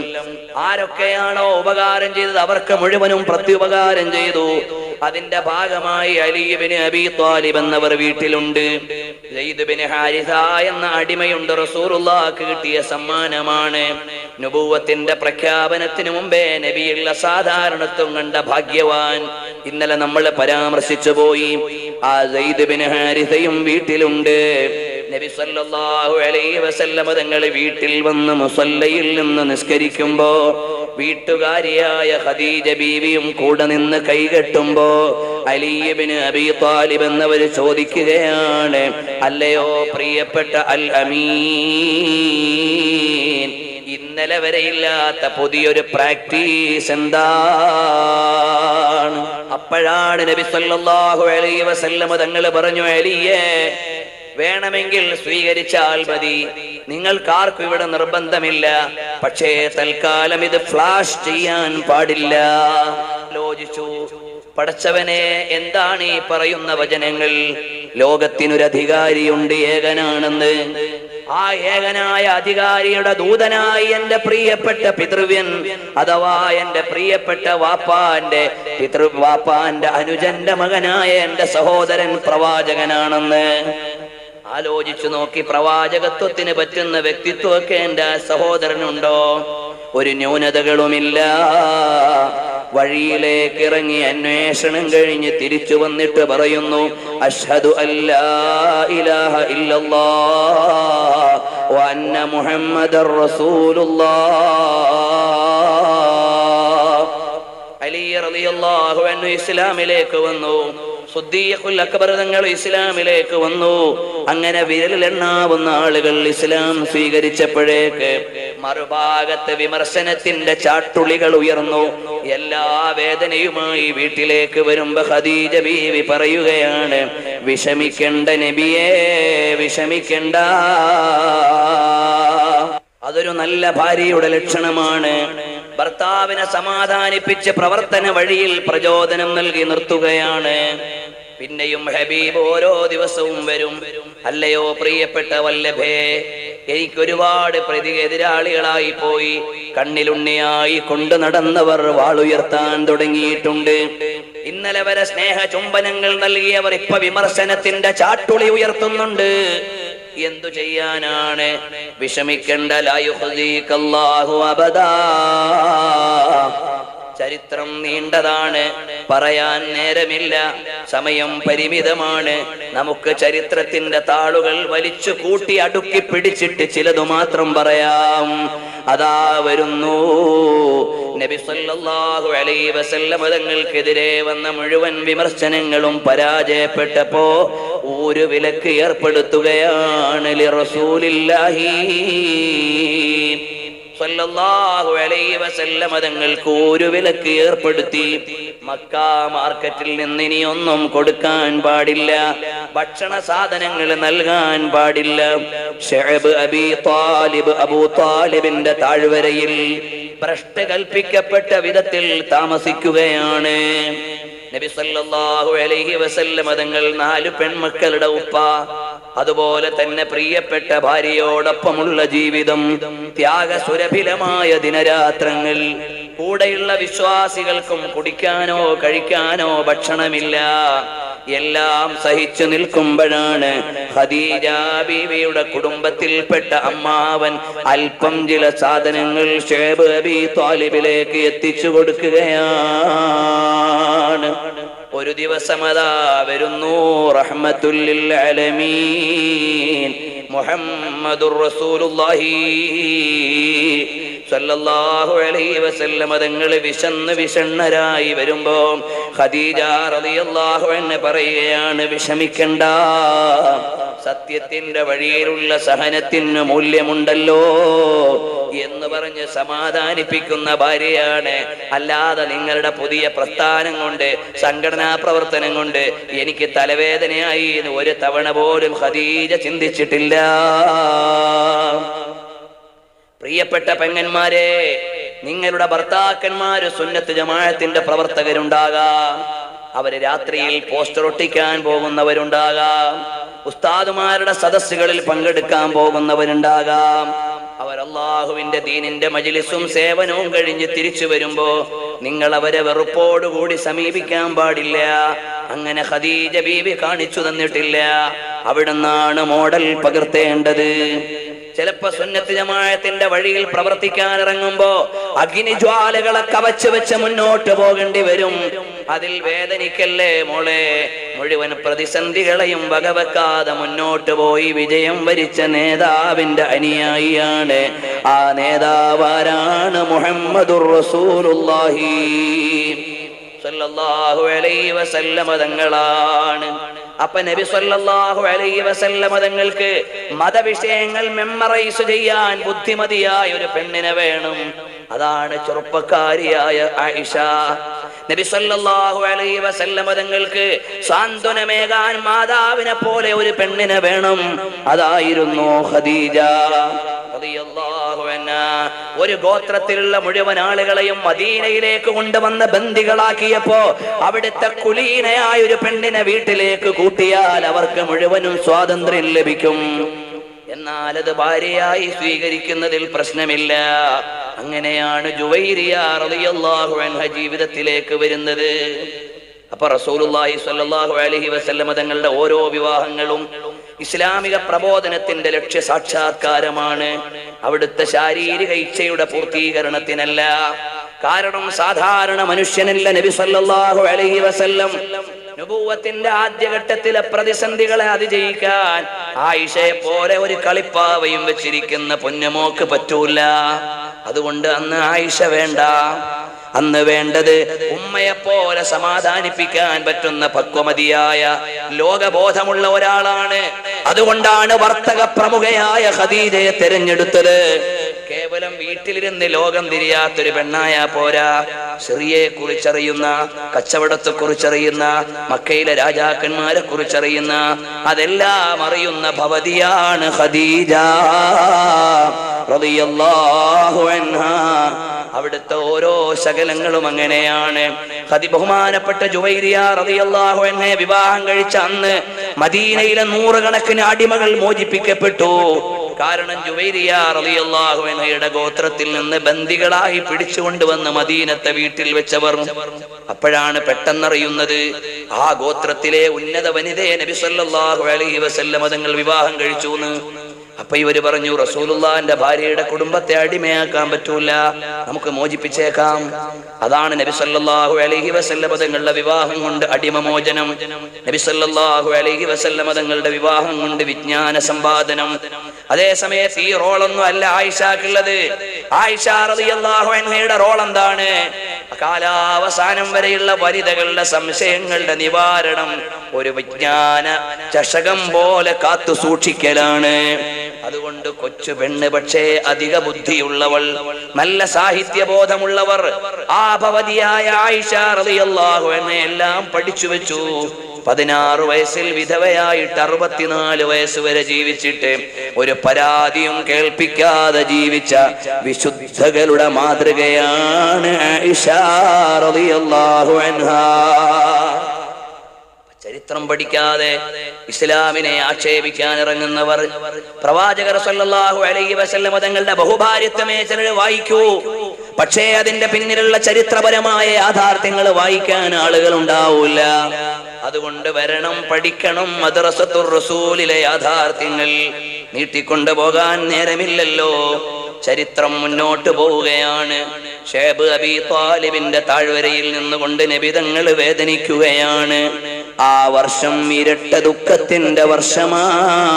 ആരൊക്കെയാണോ ഉപകാരം ചെയ്തത് അവർക്ക് മുഴുവനും പ്രത്യുപകാരം ചെയ്തു. അതിന്റെ ഭാഗമായി അലി ഇബ്നു അബീ ത്വാലിബ് എന്നവർ വീട്ടിലുണ്ട്. സയ്യിദ് ഇബ്നു ഹാരിസ എന്ന അടിമയുണ്ട്. റസൂലുള്ളാഹിക്ക് കിട്ടിയ സമ്മാനമാണ്. നുബുവത്തിന്റെ പ്രഖ്യാപനത്തിന് മുമ്പേ നബിയുള്ള സാധാരണത്വം കണ്ട ഭാഗ്യവാൻ ഇന്നലെ നമ്മൾ പരാമർശിച്ചു പോയി. ആ സയ്യിദ് ഇബ്നു ഹാരിസയും വീട്ടിലുണ്ട്. നബി സല്ലല്ലാഹു അലൈഹി വസല്ലം തങ്ങൾ വീട്ടിൽ വന്ന് മുസല്ലയിൽ നിന്ന് നിസ്കരിക്കുമ്പോ വീട്ടുകാരിയായ ഖദീജ ബീവിയും കൂടെ നിന്ന് കൈകെട്ടുമ്പോ അലി ഇബ്നു അബീ ത്വാലിബ് എന്നവർ ചോദിക്കുകയാണ്, അല്ലയോ പ്രിയപ്പെട്ട അൽ അമീൻ, ഇന്നലെ വരെ ഇല്ലാത്ത പുതിയൊരു പ്രാക്ടീസ് എന്താണ്? അപ്പോഴാണ് നബി സല്ലല്ലാഹു അലൈഹി വസല്ലം തങ്ങൾ പറഞ്ഞു, അലിയേ, വേണമെങ്കിൽ സ്വീകരിച്ചാൽ മതി, നിങ്ങൾക്കാർക്കും ഇവിടെ നിർബന്ധമില്ല. പക്ഷേ തൽക്കാലം ഇത് ഫ്ലാഷ് ചെയ്യാൻ പാടില്ല. ആലോചിച്ചു, പടച്ചവനെ, എന്താണ് ഈ പറയുന്ന വചനങ്ങൾ? ലോകത്തിനൊരു അധികാരിയുണ്ട്, ഏകനാണെന്ന്. ആ ഏകനായ അധികാരിയുടെ ദൂതനായി എന്റെ പ്രിയപ്പെട്ട പിതൃവ്യൻ അഥവാ എന്റെ പ്രിയപ്പെട്ട വാപ്പാന്റെ അനുജന്റെ മകനായ എന്റെ സഹോദരൻ പ്രവാചകനാണെന്ന് ആലോചിച്ചു നോക്കി. പ്രവാചകത്വത്തിന് പറ്റുന്ന വ്യക്തിത്വമൊക്കെ എന്റെ സഹോദരനുണ്ടോ? ഒരു ന്യൂനതകളുമില്ല. വഴിയിലേക്ക് ഇറങ്ങി അന്വേഷണം കഴിഞ്ഞ് തിരിച്ചു വന്നിട്ട് പറയുന്നു, അഷ്ഹദു അല്ലാ ഇലാഹ ഇല്ലല്ലാഹ് വ അന്ന മുഹമ്മദർ റസൂലുള്ളാഹ്. അലി റളിയല്ലാഹു അൻഹു ഇസ്ലാമിലേക്ക് വന്നു. സിദ്ദീഖുൽ അക്ബർ തങ്ങൾ ഇസ്ലാമിലേക്ക് വന്നു. അങ്ങനെ വിരലിലെണ്ണാവുന്ന ആളുകൾ ഇസ്ലാം സ്വീകരിച്ചപ്പോഴേക്ക് മറുഭാഗത്ത് വിമർശനത്തിന്റെ ചാട്ടുളികൾ ഉയർന്നു. എല്ലാ വേദനയുമായി വീട്ടിലേക്ക് വരുമ്പോ ഖദീജ ബീവി പറയുകയാണ്, വിഷമിക്കണ്ട നബിയേ, വിഷമിക്കണ്ട. അതൊരു നല്ല ഭാര്യയുടെ ലക്ഷണമാണ്. ഭർത്താവിനെ സമാധാനിപ്പിച്ച് പ്രവർത്തന വഴിയിൽ പ്രചോദനം നൽകി നിർത്തുകയാണ്. പിന്നെയും ഹബീബ് ഓരോ ദിവസവും വരും, അല്ലയോ പ്രിയപ്പെട്ട വല്ലഭേ, എനിക്കൊരുപാട് എതിരാളികളായി പോയി. കണ്ണിലുണ്ണിയായി കൊണ്ടു നടന്നവർ വാളുയർത്താൻ തുടങ്ങിയിട്ടുണ്ട്. ഇന്നലെ വരെ സ്നേഹ ചുംബനങ്ങൾ നൽകിയവർ ഇപ്പൊ വിമർശനത്തിന്റെ ചാട്ടുളി ഉയർത്തുന്നുണ്ട്. എന്തു ചെയ്യാനാണ്? വിഷമിക്കണ്ട, ലാ യുഖ്സീകല്ലാഹു അബദാ. ചരിത്രം നീണ്ടതാണ്, പറയാൻ നേരമില്ല, സമയം പരിമിതമാണ്. നമുക്ക് ചരിത്രത്തിന്റെ താളുകൾ വലിച്ചു കൂട്ടി അടുക്കി പിടിച്ചിട്ട് ചിലതു മാത്രം പറയാം. അതാ വരുന്നു നബി സല്ലല്ലാഹു അലൈഹി വസല്ലം തങ്ങൾക്കെതിരെ വന്ന മുഴുവൻ വിമർശനങ്ങളും പരാജയപ്പെട്ടപ്പോ ഒരു വിലക്ക് ഏർപ്പെടുത്തുകയാണ് റസൂലില്ലാഹി സല്ലല്ലാഹു അലൈഹി വസല്ലം തങ്ങൾക്ക് ഒരു വിലക്ക് ഏർപ്പെടുത്തി. മക്ക മാർക്കറ്റിൽ നിന്ന് ഇനി ഒന്നും കൊടുക്കാൻ പാടില്ല, ഭക്ഷണ സാധനങ്ങൾ നൽകാൻ പാടില്ല. ശഅബ് അബൂ താലിബിന്റെ താഴ്വരയിൽ ഭ്രഷ്ട് കൽപ്പിക്കപ്പെട്ട വിധത്തിൽ താമസിക്കുകയാണ് നബി സല്ലല്ലാഹു അലൈഹി വസല്ലം തങ്ങൾ. 4 പെൺമക്കളുടെ ഉപ്പ, അതുപോലെ തന്നെ പ്രിയപ്പെട്ട ഭാര്യയോടൊപ്പമുള്ള ജീവിതം, ത്യാഗസുരഭിലമായ ദിനരാത്രങ്ങൾ. കൂടെയുള്ള വിശ്വാസികൾക്കും കുടിക്കാനോ കഴിക്കാനോ ഭക്ഷണമില്ല. എല്ലാം സഹിച്ചു നിൽക്കുമ്പോഴാണ് ഖദീജ ബീവിയുടെ കുടുംബത്തിൽപ്പെട്ട അമ്മാവൻ അല്പം ചില സാധനങ്ങൾ ശഅബ് അബീ ത്വാലിബിലേക്ക് എത്തിച്ചു കൊടുക്കുകയാണ്. ഒരു ദിവസം അതാ വരുന്നു റഹ്മത്തുൽ ലിൽ ആലമീൻ മുഹമ്മദുർ റസൂലുള്ളാഹി സല്ലല്ലാഹു അലൈഹി വസല്ലം തങ്ങൾ വിഷണ്ണരായി വരുമ്പോ ഖദീജ റളിയല്ലാഹു അൻഹ പറയുകയാണ്, വിഷമിക്കണ്ട, സത്യത്തിന്റെ വഴിയിലുള്ള സഹനത്തിന് മൂല്യമുണ്ടല്ലോ. എന്ന് പറഞ്ഞ് സമാധാനിപ്പിക്കുന്ന ഭാര്യയാണ്. അല്ലാതെ നിങ്ങളുടെ പുതിയ പ്രസ്ഥാനം കൊണ്ട്, സംഘടനാ പ്രവർത്തനം കൊണ്ട് എനിക്ക് തലവേദനയായി എന്ന് ഒരു തവണ പോലും ഖദീജ ചിന്തിച്ചിട്ടില്ല. പ്രിയപ്പെട്ട പെങ്ങന്മാരെ, നിങ്ങളുടെ ഭർത്താക്കന്മാര് സുന്നത്ത് ജമാഅത്തിന്റെ പ്രവർത്തകരുണ്ടാകാം, അവര് രാത്രിയിൽ പോസ്റ്റർ ഒട്ടിക്കാൻ പോകുന്നവരുണ്ടാകാം, ഉസ്താദുമാരുടെ സദസ്സുകളിൽ പങ്കെടുക്കാൻ പോകുന്നവരുണ്ടാകാം. അവർ അല്ലാഹുവിന്റെ ദീനിന്റെ മജ്ലിസും സേവനവും കഴിഞ്ഞ് തിരിച്ചു വരുമ്പോ നിങ്ങൾ അവരെ വെറുപ്പോടുകൂടി സമീപിക്കാൻ പാടില്ല. അങ്ങനെ ഖദീജ ബീവി കാണിച്ചു തന്നിട്ടില്ല. അവിടുന്നാണ് മോഡൽ പകർത്തേണ്ടത്. ചിലപ്പോ സുന്നത്ത് ജമാഅത്തിന്റെ വഴിയിൽ പ്രവർത്തിക്കാൻ ഇറങ്ങുമ്പോ അഗ്നിജ്വാലകളെ കവച്ചു വെച്ച് മുന്നോട്ട് പോകേണ്ടി വരും. അതിൽ വേദനിക്കല്ലേ മോളെ. മുഴുവൻ പ്രതിസന്ധികളെയും വകവെക്കാതെ മുന്നോട്ട് പോയി വിജയം വരിച്ച നേതാവിന്റെ അനുയായിയാണ്. ആ നേതാവാരാണ്? മുഹമ്മദുർ റസൂലുള്ളാഹി സല്ലല്ലാഹു അലൈഹി വസല്ലമ തങ്ങളാണ്. അപ്പൊ നബി സല്ലല്ലാഹു അലൈഹി വസല്ലമ തങ്ങൾക്ക് മതവിഷയങ്ങൾ മെമ്മറൈസ് ചെയ്യാൻ ബുദ്ധിമതിയായ ഒരു പെണ്ണിനെ വേണം. അതാണ് ചെറുപ്പക്കാരിയായ ആയിഷ. നബി സല്ലല്ലാഹു അലൈഹി വസല്ലമ തങ്ങൾക്ക് സാന്ത്വനമേകാൻ മാതാവിനെ പോലെ ഒരു പെണ്ണിനെ വേണം. അതായിരുന്നു ഖദീജ റളിയല്ലാഹു അൻഹാ. ഒരു ഗോത്രത്തിലുള്ള മുഴുവൻ ആളുകളെയും മദീനയിലേക്ക് കൊണ്ടുവന്ന ബന്ദികളാക്കിയപ്പോ അവിടുത്തെ കുലീനയായ ഒരു പെണ്ണിനെ വീട്ടിലേക്ക് കൂട്ടിയാൽ അവർക്ക് മുഴുവനും സ്വാതന്ത്ര്യം ലഭിക്കും. എന്നാൽ അത് ഭാര്യയായി സ്വീകരിക്കുന്നതിൽ പ്രശ്നമില്ല. അങ്ങനെയാണ് ജുവൈരിയ റളിയല്ലാഹു അൻഹ ജീവിതത്തിലേക്ക് വരുന്നത്. അപ്പൊ റസൂലുള്ളാഹി സ്വല്ലല്ലാഹു അലൈഹി വസല്ലമ തങ്ങളുടെ ഓരോ വിവാഹങ്ങളും ഇസ്ലാമിക പ്രബോധനത്തിന്റെ ലക്ഷ്യ സാക്ഷാത്കാരമാണ്, അവിടുത്തെ ശാരീരിക ഇച്ഛയുടെ പൂർത്തീകരണത്തിനല്ല. കാരണം സാധാരണ മനുഷ്യനല്ല നബി സല്ലല്ലാഹു അലൈഹി വസല്ലം. നബുവത്തിന്റെ ആദ്യഘട്ടത്തിലെ പ്രതിസന്ധികളെ അതിജയിക്കാൻ ആയിഷയെ പോലെ ഒരു കളിപ്പാവയും വെച്ചിരിക്കുന്ന പൊന്നുമോക്ക് പറ്റൂല. അതുകൊണ്ട് അന്ന് ആയിഷ വേണ്ട. അന്ന് വേണ്ടത് ഉമ്മയെ പോലെ സമാധാനിപ്പിക്കാൻ പറ്റുന്ന പക്വമതിയായ ലോകബോധമുള്ള ഒരാളാണ്. അതുകൊണ്ടാണ് വർത്തക പ്രമുഖയായ ഖദീജയെ തിരഞ്ഞെടുത്തത്. കേവലം വീട്ടിലിരുന്ന് ലോകം തിരിയാത്തൊരു പെണ്ണായ പോരാ, സിറിയയെ കുറിച്ചറിയുന്ന, കച്ചവടത്തെ കുറിച്ചറിയുന്ന, മക്കയിലെ രാജാക്കന്മാരെ കുറിച്ചറിയുന്ന, അതെല്ലാം അറിയുന്ന ഭവതിയാണ് ഖദീജ റളിയല്ലാഹു അൻഹാ. അവിടുത്തെ ഓരോ ശകലങ്ങളും അങ്ങനെയാണ്. ബഹുമാനപ്പെട്ട ജുവൈരിയ റളിയല്ലാഹു അൻഹയെ വിവാഹം കഴിച്ച അന്ന് മദീനയിലെ നൂറുകണക്കിന് അടിമകൾ മോചിപ്പിക്കപ്പെട്ടു. കാരണം ജുവൈരിയ റളിയല്ലാഹു അൻഹയുടെ ഗോത്രത്തിൽ നിന്ന് ബന്ദികളായി പിടിച്ചുകൊണ്ടുവന്ന് മദീനത്തെ വീട്ടിൽ വെച്ചവർ. അപ്പോഴാണ് പെട്ടെന്നറിയുന്നത് ആ ഗോത്രത്തിലെ ഉന്നത വനിതയെ നബി സല്ലല്ലാഹു അലൈഹി വസല്ലം തങ്ങൾ വിവാഹം കഴിച്ചു എന്ന്. അപ്പൊ ഇവര് പറഞ്ഞു, റസൂലുള്ളാഹിന്റെ ഭാര്യയുടെ കുടുംബത്തെ അടിമയാക്കാൻ പറ്റൂല, നമുക്ക് മോചിപ്പിച്ചേക്കാം. അതാണ് നബി സല്ലല്ലാഹു അലൈഹി വസല്ലം തങ്ങളുടെ വിവാഹം കൊണ്ട് അടിമമോചനം, നബി സല്ലല്ലാഹു അലൈഹി വസല്ലം തങ്ങളുടെ വിവാഹം കൊണ്ട് വിജ്ഞാന സമ്പാദനം. അതേ സമയത്ത് ഈ റോളൊന്നും അല്ല ആയിഷക്കുള്ളത്. ആയിഷ റളിയല്ലാഹു അൻഹയുടെ റോൾ എന്താണ്? കാലാവസാനം വരെയുള്ള വനിതകളുടെ സംശയങ്ങളുടെ നിവാരണം ഒരു വിജ്ഞാന ചഷകം പോലെ കാത്തു സൂക്ഷിക്കലാണ്. അതുകൊണ്ട് കൊച്ചു പെണ്ണ്, പക്ഷേ അധിക ബുദ്ധിയുള്ളവൾ, നല്ല സാഹിത്യബോധമുള്ളവർ, ആ ഭവതിയായ ആയിഷ റളിയല്ലാഹു അൻഹ എല്ലാം പഠിച്ചു വെച്ചു. 16 വയസ്സിൽ വിധവയായിട്ട് 64 വയസ്സ് വരെ ജീവിച്ചിട്ട് ഒരു പരാതിയും കേൾപ്പിക്കാതെ ജീവിച്ച വിശുദ്ധകളുടെ മാതൃകയാണ് ആയിഷ റളിയല്ലാഹു അൻഹാ. ചരിത്രം പഠിക്കാതെ ഇസ്ലാമിനെ ആക്ഷേപിക്കാൻ ഇറങ്ങുന്നവർ, പ്രവാചകർ സല്ലല്ലാഹു അലൈഹി വസല്ലം തങ്ങളുടെ ബഹുഭാര്യത്വമേ ചിലർ വായിക്കൂ, പക്ഷേ അതിന്റെ പിന്നിലുള്ള ചരിത്രപരമായ യാഥാർത്ഥ്യങ്ങൾ വായിക്കാൻ ആളുകൾ ഉണ്ടാവൂല. അതുകൊണ്ട് വരണം, പഠിക്കണം. മദ്റസത്തുർ റസൂലിലെ യാഥാർത്ഥ്യങ്ങൾ നീട്ടിക്കൊണ്ടു പോകാൻ നേരമില്ലല്ലോ. ചരിത്രം മുന്നോട്ട് പോവുകയാണ്. ഷൈബ് അബീ ത്വാലിബിന്റെ താഴ്വരയിൽ നിന്നുകൊണ്ട് നബി തങ്ങൾ വേദനിക്കുകയാണ്. ആ വർഷം ഇരട്ട ദുഃഖത്തിന്റെ വർഷമാണ്.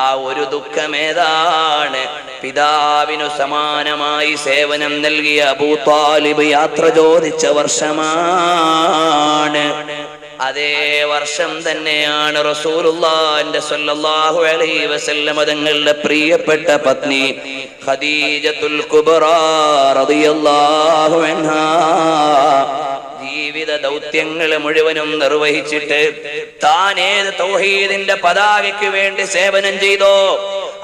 ആ ഒരു ദുഃഖമേതാണ്? പിതാവിനു സമാനമായി സേവനം നൽകിയ അബൂ ത്വാലിബ് യാത്ര ചോദിച്ച വർഷമാണ്. അതേ വർഷം തന്നെയാണ് റസൂലുള്ളാഹിന്റെ സ്വല്ലല്ലാഹു അലൈഹി വസല്ലം തങ്ങളുടെ പ്രിയപ്പെട്ട പത്നി ഖദീജത്തുൽ കുബ്രാ റളിയല്ലാഹു അൻഹാ ജീവിത ദൗത്യങ്ങൾ മുഴുവനും നിർവഹിച്ചിട്ട് താൻ ഏത് തൗഹീദിന്റെ പതാകയ്ക്ക് വേണ്ടി സേവനം ചെയ്തോ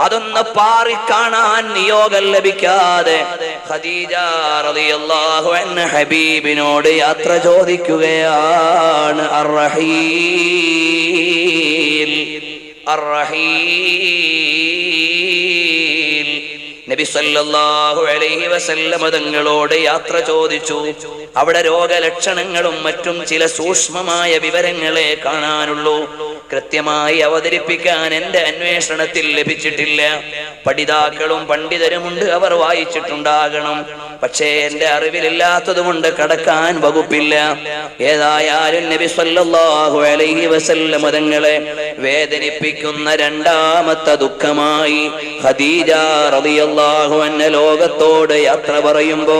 അതൊന്ന് പാറി കാണാൻ നിയോഗം ലഭിക്കാതെ ഖദീജ റളിയല്ലാഹു അൻഹ ഹബീബിനോട് യാത്ര ചോദിക്കുകയാണ്. അർറഹീൽ അർറഹീൽ നബി സല്ലല്ലാഹു അലൈഹി വസല്ലം തങ്ങളോട് യാത്ര ചോദിച്ചു. അവിടെ രോഗലക്ഷണങ്ങളും മറ്റും ചില സൂക്ഷ്മമായ വിവരങ്ങളെ കാണാനുള്ളൂ. കൃത്യമായി അവതരിപ്പിക്കാൻ എന്റെ അന്വേഷണത്തിൽ ലഭിച്ചിട്ടില്ല. പഠിതാക്കളും പണ്ഡിതരുമുണ്ട്, അവർ വായിച്ചിട്ടുണ്ടാകണം. പക്ഷേ എന്റെ അറിവിലില്ലാത്തതുകൊണ്ട് കടക്കാൻ വകുപ്പില്ല. ഏതായാലും നബി സല്ലല്ലാഹു അലൈഹി വസല്ലം തങ്ങളെ വേദനിപ്പിക്കുന്ന രണ്ടാമത്തെ ദുഃഖമായി ഖദീജ റളിയല്ലാഹു അൻഹ ലോകത്തോട് യാത്ര പറയുമ്പോ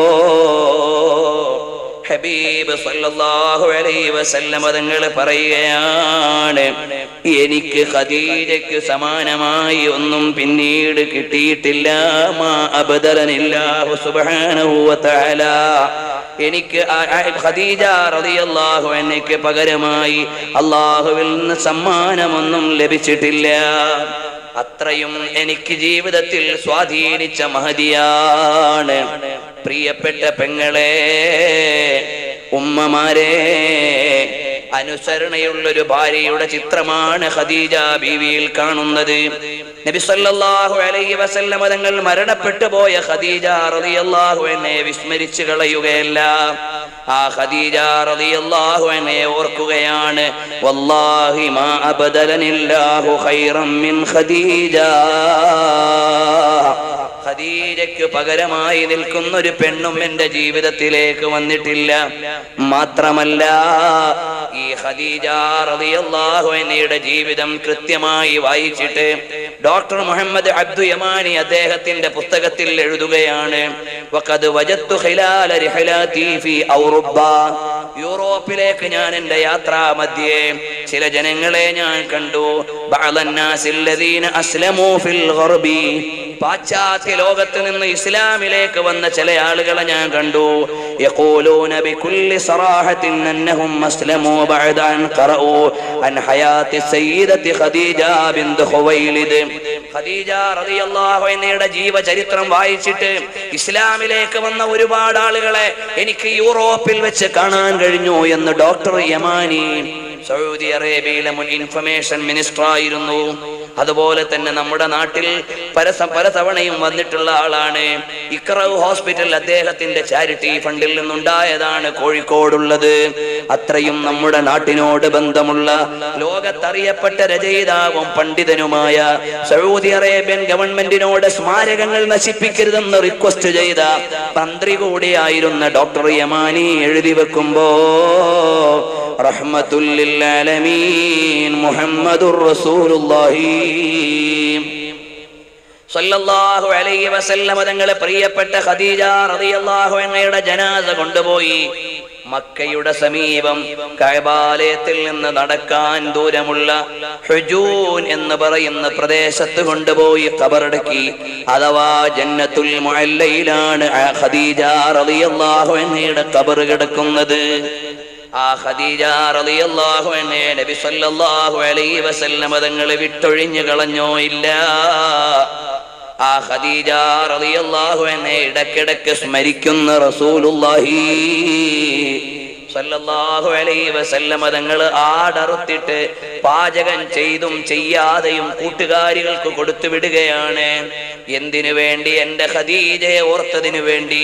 ഹബീബ് സല്ലല്ലാഹു അലൈഹി വസല്ലം തങ്ങൾ പറയുകയാണ്, എനിക്ക് ഖദീജയ്ക്ക് സമാനമായി ഒന്നും പിന്നീട് കിട്ടിയിട്ടില്ല. മാ അബ്ദലനില്ലാഹു സുബ്ഹാനഹു വ തആല, എനിക്ക് ഖദീജ റളിയല്ലാഹു അൻഹയ്ക്ക് പകരമായി അല്ലാഹുവിൽ നിന്ന് സമ്മാനമൊന്നും ലഭിച്ചിട്ടില്ല. അത്രയും എനിക്ക് ജീവിതത്തിൽ സ്വാധീനിച്ച മഹദിയാണ്. പ്രിയപ്പെട്ട പെങ്ങളെ, ഉമ്മമാരെ, അനുസരണയുള്ളൊരു ഭാര്യയുടെ ചിത്രമാണ് ഖദീജ ബീവിയിൽ കാണുന്നത്. നബി സല്ലല്ലാഹു അലൈഹി വസല്ലം തങ്ങൾ മരണപ്പെട്ടു പോയ ഖദീജ റളിയല്ലാഹു അൻഹയെ വിസ്മരിച്ചു കളയുകയല്ല, ആ ഖദീജ റളിയല്ലാഹു അൻഹയെ ഓർക്കുകയാണ്. വല്ലാഹി മാ അബ്ദലനില്ലാഹു ഖൈറൻ മിൻ ഖദീജ, ഖദീജയ്ക്ക് പകരമായി നിൽക്കുന്ന ഒരു പെണ്ണും എന്റെ ജീവിതത്തിലേക്ക് വന്നിട്ടില്ല. മാത്രമല്ല, ഈ ഖദീജ റളിയല്ലാഹു അൻഹയുടെ ജീവിതം കൃത്യമായി വായിച്ചിട്ട് ഡോക്ടർ മുഹമ്മദ് അബ്ദു യമാനി അദ്ദേഹത്തിന്റെ പുസ്തകത്തിൽ എഴുതുകയാണ്, വഖദ് വജദ്തു ഖിലാല റിഹലാതി ഫീ ഔറൂബ, യൂറോപ്പിലേക്ക് ഞാൻ എന്റെ യാത്രാ മധ്യേ ചില ജനങ്ങളെ ഞാൻ കണ്ടു. ബഅദന്നാസില്ലദീന അസ്ലമൂ ഫിൽ ഗർബി, പാശ്ചാത്യ ലോകത്ത് നിന്ന് ഇസ്ലാമിലേക്ക് വന്ന ചില ആളുകളെ ഞാൻ കണ്ടു. യഖൂലൂന ബികുല്ലി സറാഹത്തിൻ അന്നഹും അസ്ലമൂ ബഅദ അൻ ഖറഊ അൻ ഹയാത്തി സയ്യിദത്തി ഖദീജ ബിൻത് ഖുവൈലിദ്. ഖദീജ റളിയല്ലാഹു അൻഹയുടെ ജീവചരിത്രം വായിച്ചിട്ട് ഇസ്ലാമിലേക്ക് വന്ന ഒരുപാട് ആളുകളെ എനിക്ക് യൂറോപ്പിൽ വെച്ച് കാണാൻ കഴിഞ്ഞു എന്ന് ഡോക്ടർ യമാനി സൗദി അറേബ്യയിലെ മുൻ ഇൻഫർമേഷൻ മിനിസ്റ്റർ ആയിരുന്നു. അതുപോലെ തന്നെ നമ്മുടെ നാട്ടിൽ പല തവണയും വന്നിട്ടുള്ള ആളാണ്. ഇഖ്റഉ ഹോസ്പിറ്റൽ അദ്ദേഹത്തിന്റെ ചാരിറ്റി ഫണ്ടിൽ നിന്നുണ്ടായതാണ് കോഴിക്കോടുള്ളത്. അത്രയും നമ്മുടെ നാട്ടിനോട് ബന്ധമുള്ള ലോകത്തറിയപ്പെട്ട രചയിതാവും പണ്ഡിതനുമായ സൗദി അറേബ്യൻ ഗവൺമെന്റിനോട് സ്മാരകങ്ങൾ നശിപ്പിക്കരുതെന്ന് റിക്വസ്റ്റ് ചെയ്ത തന്ത്രി കൂടിയായിരുന്ന ഡോക്ടർ യമാനി എഴുതി വെക്കുമ്പോ റഹ്മത്തുൽ ലിൽ ആലമീൻ മുഹമ്മദുർ റസൂലുള്ളാഹി സല്ലല്ലാഹു അലൈഹി വസല്ലം തങ്ങളെ പ്രിയപ്പെട്ട ഖദീജ റളിയല്ലാഹു അൻഹയുടെ ജനാസ കൊണ്ടുപോയി മക്കയുടെ സമീപം കഅബാലയത്തിൽ നിന്ന് നടക്കാൻ ദൂരമുള്ള ഹുജൂൻ എന്ന് പറയുന്ന പ്രദേശത്ത് കൊണ്ടുപോയി ഖബറടക്കി. അഥവാ ജന്നത്തുൽ മുഅല്ലയിലാണ് ഖദീജ റളിയല്ലാഹു അൻഹയുടെ ഖബർ കിടക്കുന്നത്. ആ ഖദീജ റളിയല്ലാഹു അൻഹയെ നബി സല്ലല്ലാഹു അലൈഹി വസല്ലം തങ്ങൾ വിട്ടൊഴിഞ്ഞു കളഞ്ഞോ ഇല്ല. ആ ഖദീജ റളിയല്ലാഹു അൻഹയെ ഇടയ്ക്കിടയ്ക്ക് സ്മരിക്കുന്ന റസൂലുള്ളാഹി സല്ലല്ലാഹു അലൈഹി വസല്ലം തങ്ങൾ ആടറുത്തിട്ട് പാചകം ചെയ്തും ചെയ്യാതെയും കൂട്ടുകാരികൾക്ക് കൊടുത്തു വിടുകയാണ്. എന്തിനു വേണ്ടി? എന്റെ ഖദീജയെ ഓർത്തതിനു വേണ്ടി.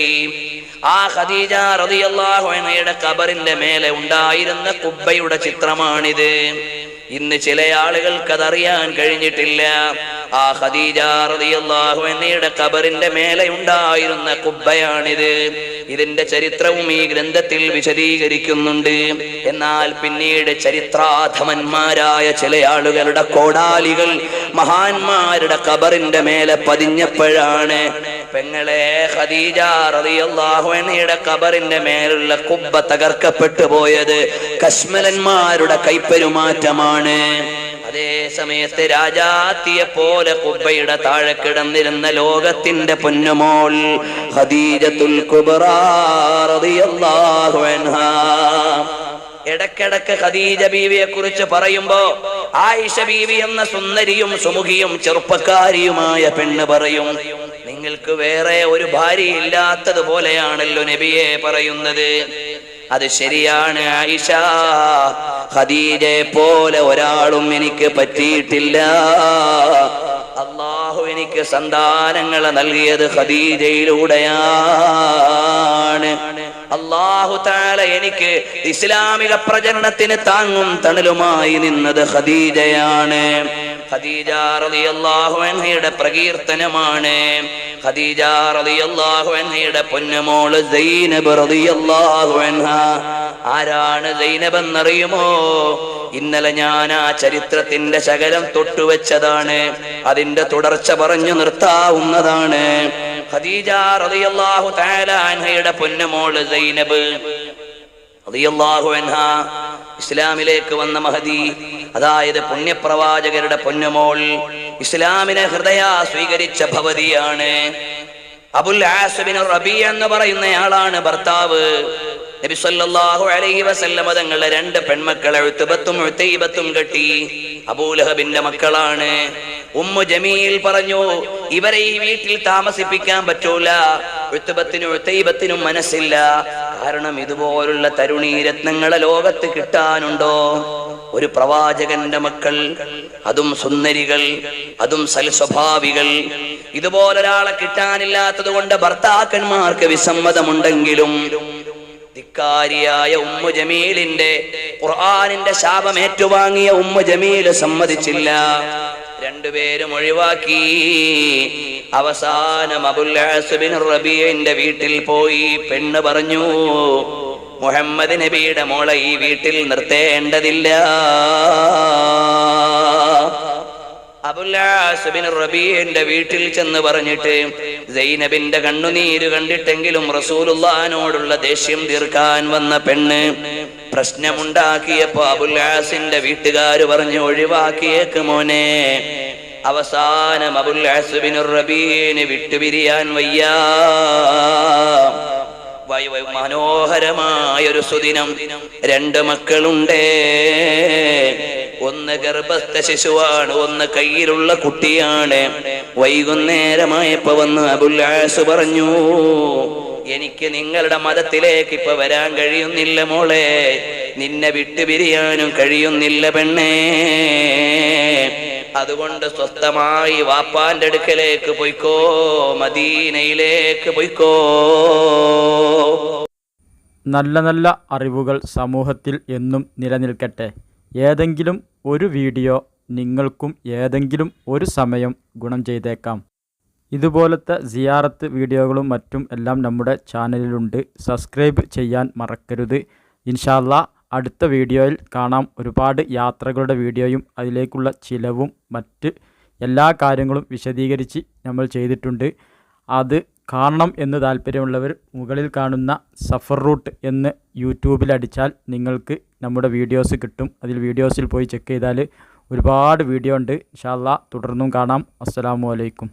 ആ ഖദീജ റളിയല്ലാഹു അൻഹയുടെ ഖബറിന്റെ മേലെ ഉണ്ടായിരുന്ന കുബ്ബയുടെ ചിത്രമാണിത്. ഇന്ന് ചില ആളുകൾക്ക് അതറിയാൻ കഴിഞ്ഞിട്ടില്ല. ആ ഖദീജ റളിയല്ലാഹു അൻഹയുടെ ഖബറിന്റെ മേലെ ഉണ്ടായിരുന്ന കുബ്ബയാണിത്. ഇതിന്റെ ചരിത്രവും ഈ ഗ്രന്ഥത്തിൽ വിശദീകരിക്കുന്നുണ്ട്. എന്നാൽ പിന്നീട് ചരിത്രാധമന്മാരായ ചില ആളുകളുടെ കോടാലികൾ മഹാന്മാരുടെ ഖബറിന്റെ മേലെ പതിഞ്ഞപ്പോഴാണ് പെങ്ങളെ ഖദീജ റളിയല്ലാഹു അൻഹയുടെ ഖബറിന്റെ മേലുള്ള കുബ്ബ തകർക്കപ്പെട്ടു പോയത് കശ്മലന്മാരുടെ കൈപ്പെരുമാറ്റമാണ്. അതേ സമയത്ത് രാജാത്തിയെ പോലെ കുബ്ബയുടെ താഴെ കിടന്നിരുന്ന ലോകത്തിന്റെ പൊന്നുമോൾ ഖദീജത്തുൽ കുബ്റാ റളിയല്ലാഹു അൻഹാ. ഇടക്കിടക്ക് ഖദീജ ബീവിയെ കുറിച്ച് പറയുമ്പോ ആയിഷ ബീവി എന്ന സുന്ദരിയും സുമുഖിയും ചെറുപ്പക്കാരിയുമായ പെണ്ണ് പറയും, നിങ്ങൾക്ക് വേറെ ഒരു ഭാര്യ ഇല്ലാത്തതുപോലെയാണല്ലോ നബിയെ പറയുന്നത്. അത് ശരിയാണ് ആയിഷ, ഖദീജയെ പോലെ ഒരാളും എനിക്ക് പറ്റിയിട്ടില്ല. അല്ലാഹു എനിക്ക് സന്താനങ്ങളെ നൽകിയത് ഖദീജയിലൂടെയാണ്. അല്ലാഹു തആല എനിക്ക് ഇസ്ലാമിക പ്രചരണത്തിന് താങ്ങും തണലുമായി നിന്നത് ഖദീജയാണ്. ഖദീജ റളിയല്ലാഹു അൻഹയുടെ പ്രകീർത്തനമാണ്. ഖദീജ റളിയല്ലാഹു അൻഹയുടെ പൊന്നുമോള് സൈനബ് റളിയല്ലാഹു അൻഹാ. ആരാണ് സൈനബ് എന്നറിയുമോ? ഇന്നലെ ഞാൻ ആ ചരിത്രത്തിന്റെ ശകലം തൊട്ടുവെച്ചതാണ്. അതിന്റെ തുടർച്ച പറഞ്ഞു നിർത്താവുന്നതാണ്. ഖദീജ റളിയല്ലാഹു തആല അൻഹയുടെ പൊന്നുമോള് സൈനബ് റളിയല്ലാഹു അൻഹാ ഇസ്ലാമിലേക്ക് വന്ന മഹദി, അതായത് പുണ്യപ്രവാചകരുടെ പൊന്നുമോൾ, ഇസ്ലാമിനെ ഹൃദയ സ്വീകരിച്ച ഭവതിയാണ്. അബുൽ ആസ് ബിൻ റബീഅ എന്ന് പറയുന്നയാളാണ് ഭർത്താവ്. നബി സല്ലല്ലാഹു അലൈഹി വസല്ലം തങ്ങളുടെ രണ്ട് പെൺമക്കളെ ഉത്ബത്തും ഉതൈബത്തും കെട്ടി. അബൂലഹബിന്റെ മക്കളാണ്. ഉമ്മു ജമീൽ പറഞ്ഞു, ഇവരെ ഈ വീട്ടിൽ താമസിപ്പിക്കാൻ പറ്റൂല. ഉത്ബത്തിനും ഉതൈബത്തിനും മനസ്സില്ല. കാരണം ഇതുപോലുള്ള തരുണീ രത്നങ്ങളെ ലോകത്ത് കിട്ടാനുണ്ടോ? ഒരു പ്രവാചകന്റെ മക്കൾ, അതും സുന്ദരികൾ, അതും സൽസ്വഭാവികൾ. ഇതുപോലൊരാളെ കിട്ടാനില്ലാത്തത് കൊണ്ട് ഭർത്താക്കന്മാർക്ക് വിസമ്മതമുണ്ടെങ്കിലും ധിക്കാരിയായ ഉമ്മു ജമീലിന്റെ, ഖുർആനിന്റെ ശാപം ഏറ്റുവാങ്ങിയ ഉമ്മു ജമീൽ സമ്മതിച്ചില്ല. രണ്ടുപേരും ഒഴിവാക്കി. അവസാനം അബുൽ ആസ് ബിൻ റബീഅന്റെ വീട്ടിൽ പോയി പെണ്ണ് പറഞ്ഞു, മുഹമ്മദ് നബിയുടെ മോളെ ഈ വീട്ടിൽ നിർത്തേണ്ടതില്ല. അബുൽ ആസ് ബിൻ റബീഅന്റെ വീട്ടിൽ ചെന്ന് പറഞ്ഞിട്ട് സൈനബിന്റെ കണ്ണുനീര് കണ്ടിട്ടെങ്കിലും റസൂലുള്ളാഹിനോടുള്ള ദേഷ്യം തീർക്കാൻ വന്ന പെണ്ണ് പ്രശ്നമുണ്ടാക്കിയപ്പോ അബുൽ ആസിന്റെ വീട്ടുകാര് പറഞ്ഞു, ഒഴിവാക്കിയേക്ക് മോനെ. അവസാനം അബുൽ ആസ് ബിൻ റബീഅനെ വിട്ടുപിരിയാൻ വയ്യ. മനോഹരമായൊരു സുദിനം. രണ്ട് മക്കളുണ്ട്. ഒന്ന് ഗർഭസ്ഥ ശിശുവാണ്, ഒന്ന് കയ്യിലുള്ള കുട്ടിയാണ്. വൈകുന്നേരമായപ്പോ വന്ന് അബുൽ ആസ് പറഞ്ഞു, എനിക്ക് നിങ്ങളുടെ മതത്തിലേക്ക് ഇപ്പൊ വരാൻ കഴിയുന്നില്ല മോളെ, നിന്നെ വിട്ടുപിരിയാനും കഴിയുന്നില്ല പെണ്ണേ. അതുകൊണ്ട് സ്വസ്ഥമായി വാപ്പാന്റെ അടുക്കലേക്ക് പോയിക്കോ, മദീനയിലേക്ക് പോയിക്കോ. നല്ല നല്ല അറിവുകൾ സമൂഹത്തിൽ എന്നും നിലനിൽക്കട്ടെ. ഏതെങ്കിലും ഒരു വീഡിയോ നിങ്ങൾക്കും ഏതെങ്കിലും ഒരു സമയം ഗുണം ചെയ്തേക്കാം. ഇതുപോലത്തെ സിയാറത്ത് വീഡിയോകളും മറ്റും എല്ലാം നമ്മുടെ ചാനലിലുണ്ട്. സബ്സ്ക്രൈബ് ചെയ്യാൻ മറക്കരുത്. ഇൻഷാ അല്ലാ അടുത്ത വീഡിയോയിൽ കാണാം. ഒരുപാട് യാത്രകളുടെ വീഡിയോയും അതിലേക്കുള്ള ചിലവും മറ്റ് എല്ലാ കാര്യങ്ങളും വിശദീകരിച്ച് നമ്മൾ ചെയ്തിട്ടുണ്ട്. അത് കാണണം എന്ന് താല്പര്യമുള്ളവർ മുകളിൽ കാണുന്ന സഫർ റൂട്ട് എന്ന് യൂട്യൂബിൽ അടിച്ചാൽ നിങ്ങൾക്ക് നമ്മുടെ വീഡിയോസ് കിട്ടും. അതിൽ വീഡിയോസിൽ പോയി ചെക്ക് ചെയ്താൽ ഒരുപാട് വീഡിയോ ഉണ്ട്. ഇൻഷാ അല്ലാ തുടർന്നും കാണാം. അസ്സലാമു അലൈക്കും.